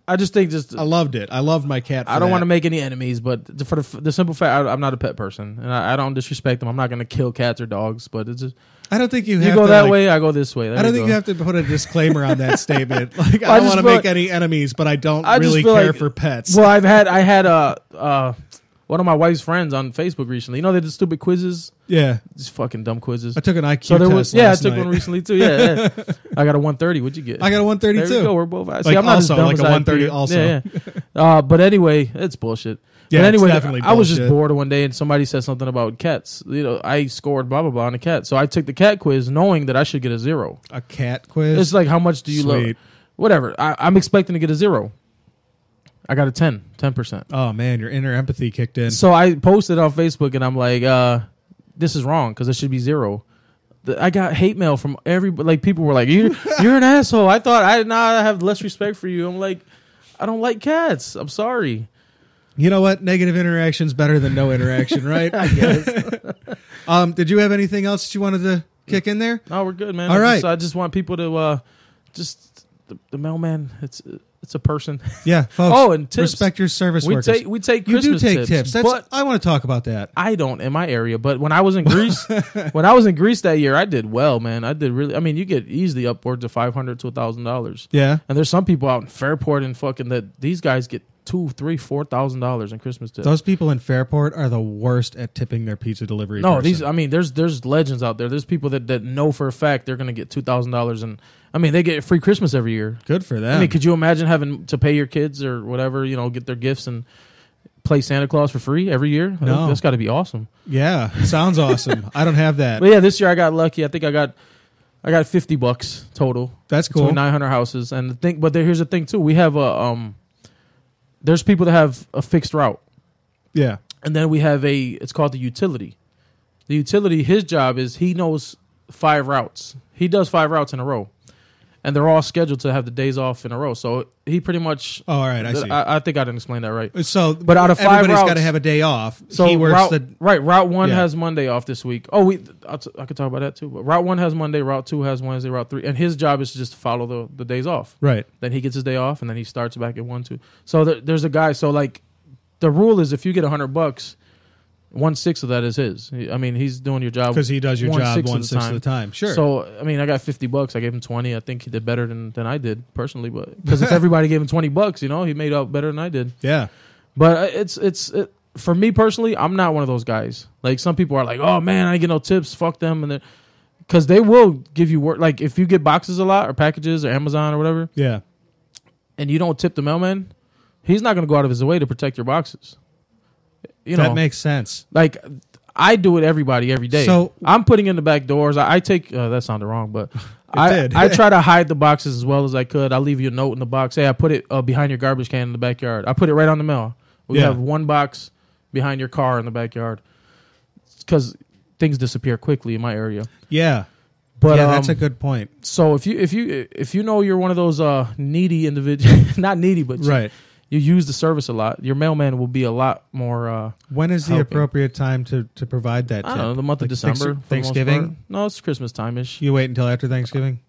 I just think I loved it. I loved my cat. I don't want to make any enemies, but for the simple fact, I'm not a pet person, and I don't disrespect them. I'm not going to kill cats or dogs, but it's just I don't think you you have go to, that like, way, I go this way. There I don't you think go. you have to put a disclaimer on that statement. Like, I I don't just want to feel make like- any enemies, but I don't I just really feel care like- for pets. Well, I had one of my wife's friends on Facebook recently. You know, they did stupid quizzes, yeah, just fucking dumb quizzes. I took an IQ So there test was, I last took night. one recently too. Yeah. I got a 130. What'd you get? I got a There 132. we go. We're both. Like, See, I'm not also, as dumb like as a I 130 appear. also. Yeah. But anyway, it's bullshit. Yeah, but it's anyway, definitely I was just bullshit. bored one day and somebody said something about cats. I scored blah blah blah on a cat, so I took the cat quiz knowing that I should get a 0. A cat quiz. It's like, how much do you love? Sweet. Whatever. I'm expecting to get a 0. I got a 10%. Oh man, your inner empathy kicked in. So I posted on Facebook and I'm like, this is wrong because it should be 0. I got hate mail from everybody. Like, people were like, you're an asshole. I thought I have less respect for you. I'm like, I don't like cats. I'm sorry. You know what? Negative interaction's better than no interaction, right? I guess. Did you have anything else that you wanted to kick in there? No, we're good, man. All right. I just want people to the mailman. It's a person. Yeah, folks. Oh, and tips. Respect your service We workers. we take you Christmas do take tips. That's, but I want to talk about that. I don't in my area. But when I was in Greece, that year, I did well, man. I did really. I mean, you get easily upwards of $500 to $1,000. Yeah, and there's some people out in Fairport and fucking that these guys get $2,000, $3,000, $4,000 in Christmas tips. those people in Fairport are the worst at tipping their pizza delivery. No, person. these. I mean, there's legends out there. There's people that know for a fact they're gonna get $2,000, and I mean they get free Christmas every year. Good for them. I mean, could you imagine having to pay your kids or whatever, get their gifts and play Santa Claus for free every year? No. That's got to be awesome. Yeah, sounds awesome. I don't have that. But yeah, this year I got lucky. I think I got $50 total. That's cool. Between 900 houses, and here's the thing too. We have there's people that have a fixed route, Yeah, and then we have it's called the utility. The utility, his job is he knows 5 routes. He does 5 routes in a row. And they're all scheduled to have the days off in a row. So he pretty much. Oh, all right, I see. I think I didn't explain that right. So, but out of 5 everybody's routes, got to have a day off. So he works Route 1 Yeah. has Monday off this week. Oh, I could talk about that too. But Route 1 has Monday. Route 2 has Wednesday. Route 3, and his job is to just follow the days off. right. Then he gets his day off, and then he starts back at 1, 2. So there's a guy. So like, the rule is if you get $100, 1/6 of that is his. I mean, he's doing your job Because he does your job 1/6 1/6 of the time. Sure. So I mean, I got $50. I gave him 20. I think he did better than I did personally. But because if everybody gave him $20, he made out better than I did. yeah. But it's for me personally, I'm not one of those guys. Like some people are like, oh man, I get no tips. Fuck them, and because they will give you work. Like if you get boxes a lot or packages or Amazon or whatever, Yeah. and you don't tip the mailman, he's not going to go out of his way to protect your boxes. That makes sense. Like I do it every day. So- I'm putting in the back doors. I take that sounded wrong, but did. I try to hide the boxes as well as I could. I'll leave you a note in the box. Hey, I put it behind your garbage can in the backyard. I put it right on the mail. We Yeah. have one box behind your car in the backyard because things disappear quickly in my area. Yeah. But yeah, that's a good point. So if you know you're one of those needy individuals, not needy, but Right. you use the service a lot, your mailman will be a lot more. When is the helping. appropriate time to provide that I tip? don't know, the month of Like December. for the most Thanksgiving? part. No, it's Christmas time ish. You wait until after Thanksgiving?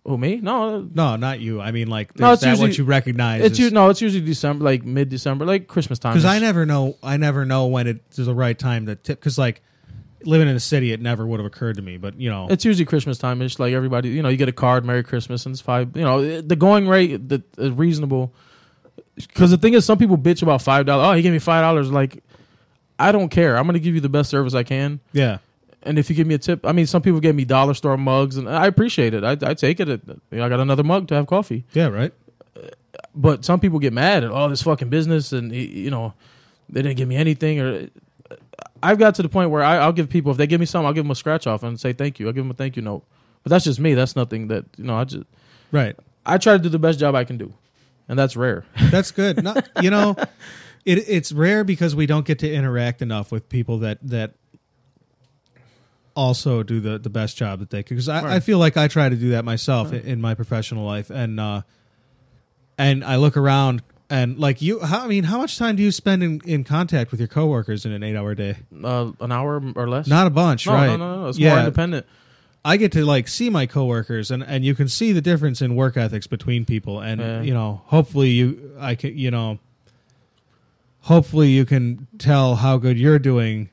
Who, me? No, No, not you. I mean, like, No, is it's that usually- what you recognize? it's usually December, like mid-December, like Christmas time. Because I never know when it's the right time to tip. Because, like, living in the city, it never would have occurred to me. But, It's usually Christmas time ish. Like everybody, you get a card, Merry Christmas, and it's $5. The going rate is reasonable. Because the thing is, some people bitch about $5. Oh, he gave me $5. Like, I don't care. I'm going to give you the best service I can. yeah. And if you give me a tip, I mean, some people gave me dollar store mugs, and I appreciate it. I take it. I got another mug to have coffee. Yeah, right? But some people get mad at this fucking business, and they didn't give me anything. Or I've got to the point where I'll give people, if they give me something, I'll give them a scratch off and say thank you. I'll give them a thank you note. But that's just me. That's nothing that Right. I try to do the best job I can do, and that's rare. That's good. Not, it's rare because we don't get to interact enough with people that also do the best job that they can. Because I feel like I try to do that myself in my professional life, and I look around and like how much time do you spend in contact with your coworkers in an 8-hour day? An hour or less. Not a bunch, no, right? No. It's more independent. I get to like see my coworkers, and you can see the difference in work ethics between people, and hopefully you can tell how good you're doing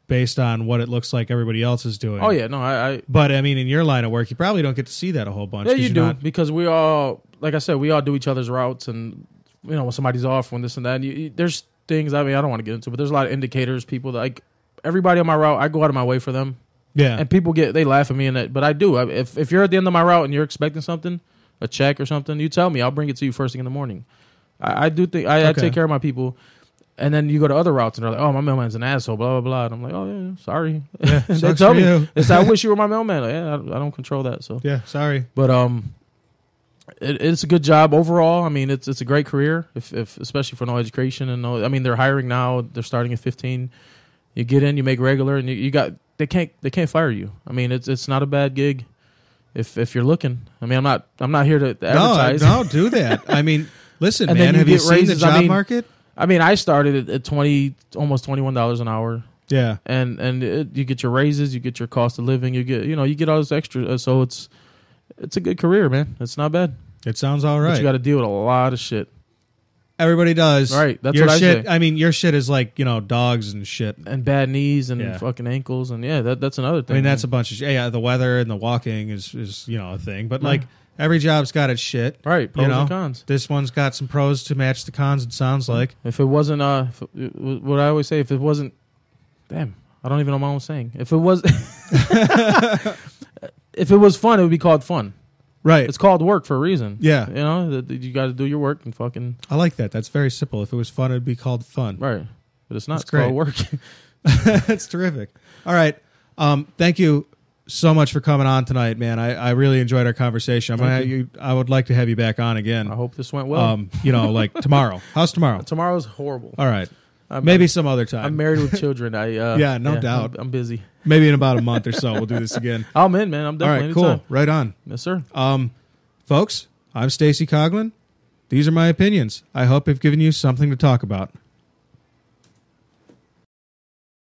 based on what it looks like everybody else is doing. Oh yeah, no, But I mean, in your line of work, you probably don't get to see that a whole bunch. Yeah, you do because we all, like I said, we all do each other's routes, and when somebody's off, when this and that. And there's things. I mean, I don't want to get into, but there's a lot of indicators. People that, like everybody on my route, I go out of my way for them. Yeah, and people they laugh at me, but I do. If you're at the end of my route and you're expecting something, a check or something, you tell me. I'll bring it to you first thing in the morning. I do think I take care of my people. And then you go to other routes and they're like, "Oh, my mailman's an asshole," blah blah blah. And I'm like, "Oh yeah, sorry." Yeah, they tell me, "It's I wish you were my mailman." Like, yeah, I don't control that. So yeah, sorry. But it's a good job overall. I mean, it's a great career, if especially for no education and no. I mean, they're hiring now. They're starting at 15. You get in, you make regular, and you got they can't fire you. I mean, it's not a bad gig if you're looking. I mean, I'm not here to advertise. No, do that. I mean, listen, and man, then have you seen the job market? I mean, I started at almost $21 an hour. Yeah, and you get your raises, you get your cost of living, you get all this extra. So it's a good career, man. It's not bad. It sounds all But right. you got to deal with a lot of shit. Everybody does. Right, that's your what I shit, say. I mean, your shit is like, dogs and shit. And bad knees and Yeah. fucking ankles. And that's another I thing. mean, that's a bunch of shit. Yeah, the weather and the walking is a thing. But, Yeah. like, every job's got its shit. right. Pros and cons. This one's got some pros to match the cons, it sounds like. If it wasn't, what I always say, if it wasn't, damn, I don't even know what I was saying. If it was, if it was fun, it would be called fun. Right. It's called work for a reason. Yeah. You got to do your work and fucking I like that. That's very simple. If it was fun, it'd be called fun. right. But it's not. That's It's called great. work. That's terrific. All right. Thank you so much for coming on tonight, man. I really enjoyed our conversation. I would like to have you back on again. I hope this went well. Like tomorrow. How's tomorrow? Tomorrow's horrible. All right. I'm- Maybe some other time. I'm married with children. Yeah, no doubt. I'm busy. Maybe in about a month or so we'll do this again. I'm in, man. I'm All definitely right, cool. anytime. Right on. Yes, sir. Folks, I'm Stacy Coughlin. These are my opinions. I hope I've given you something to talk about.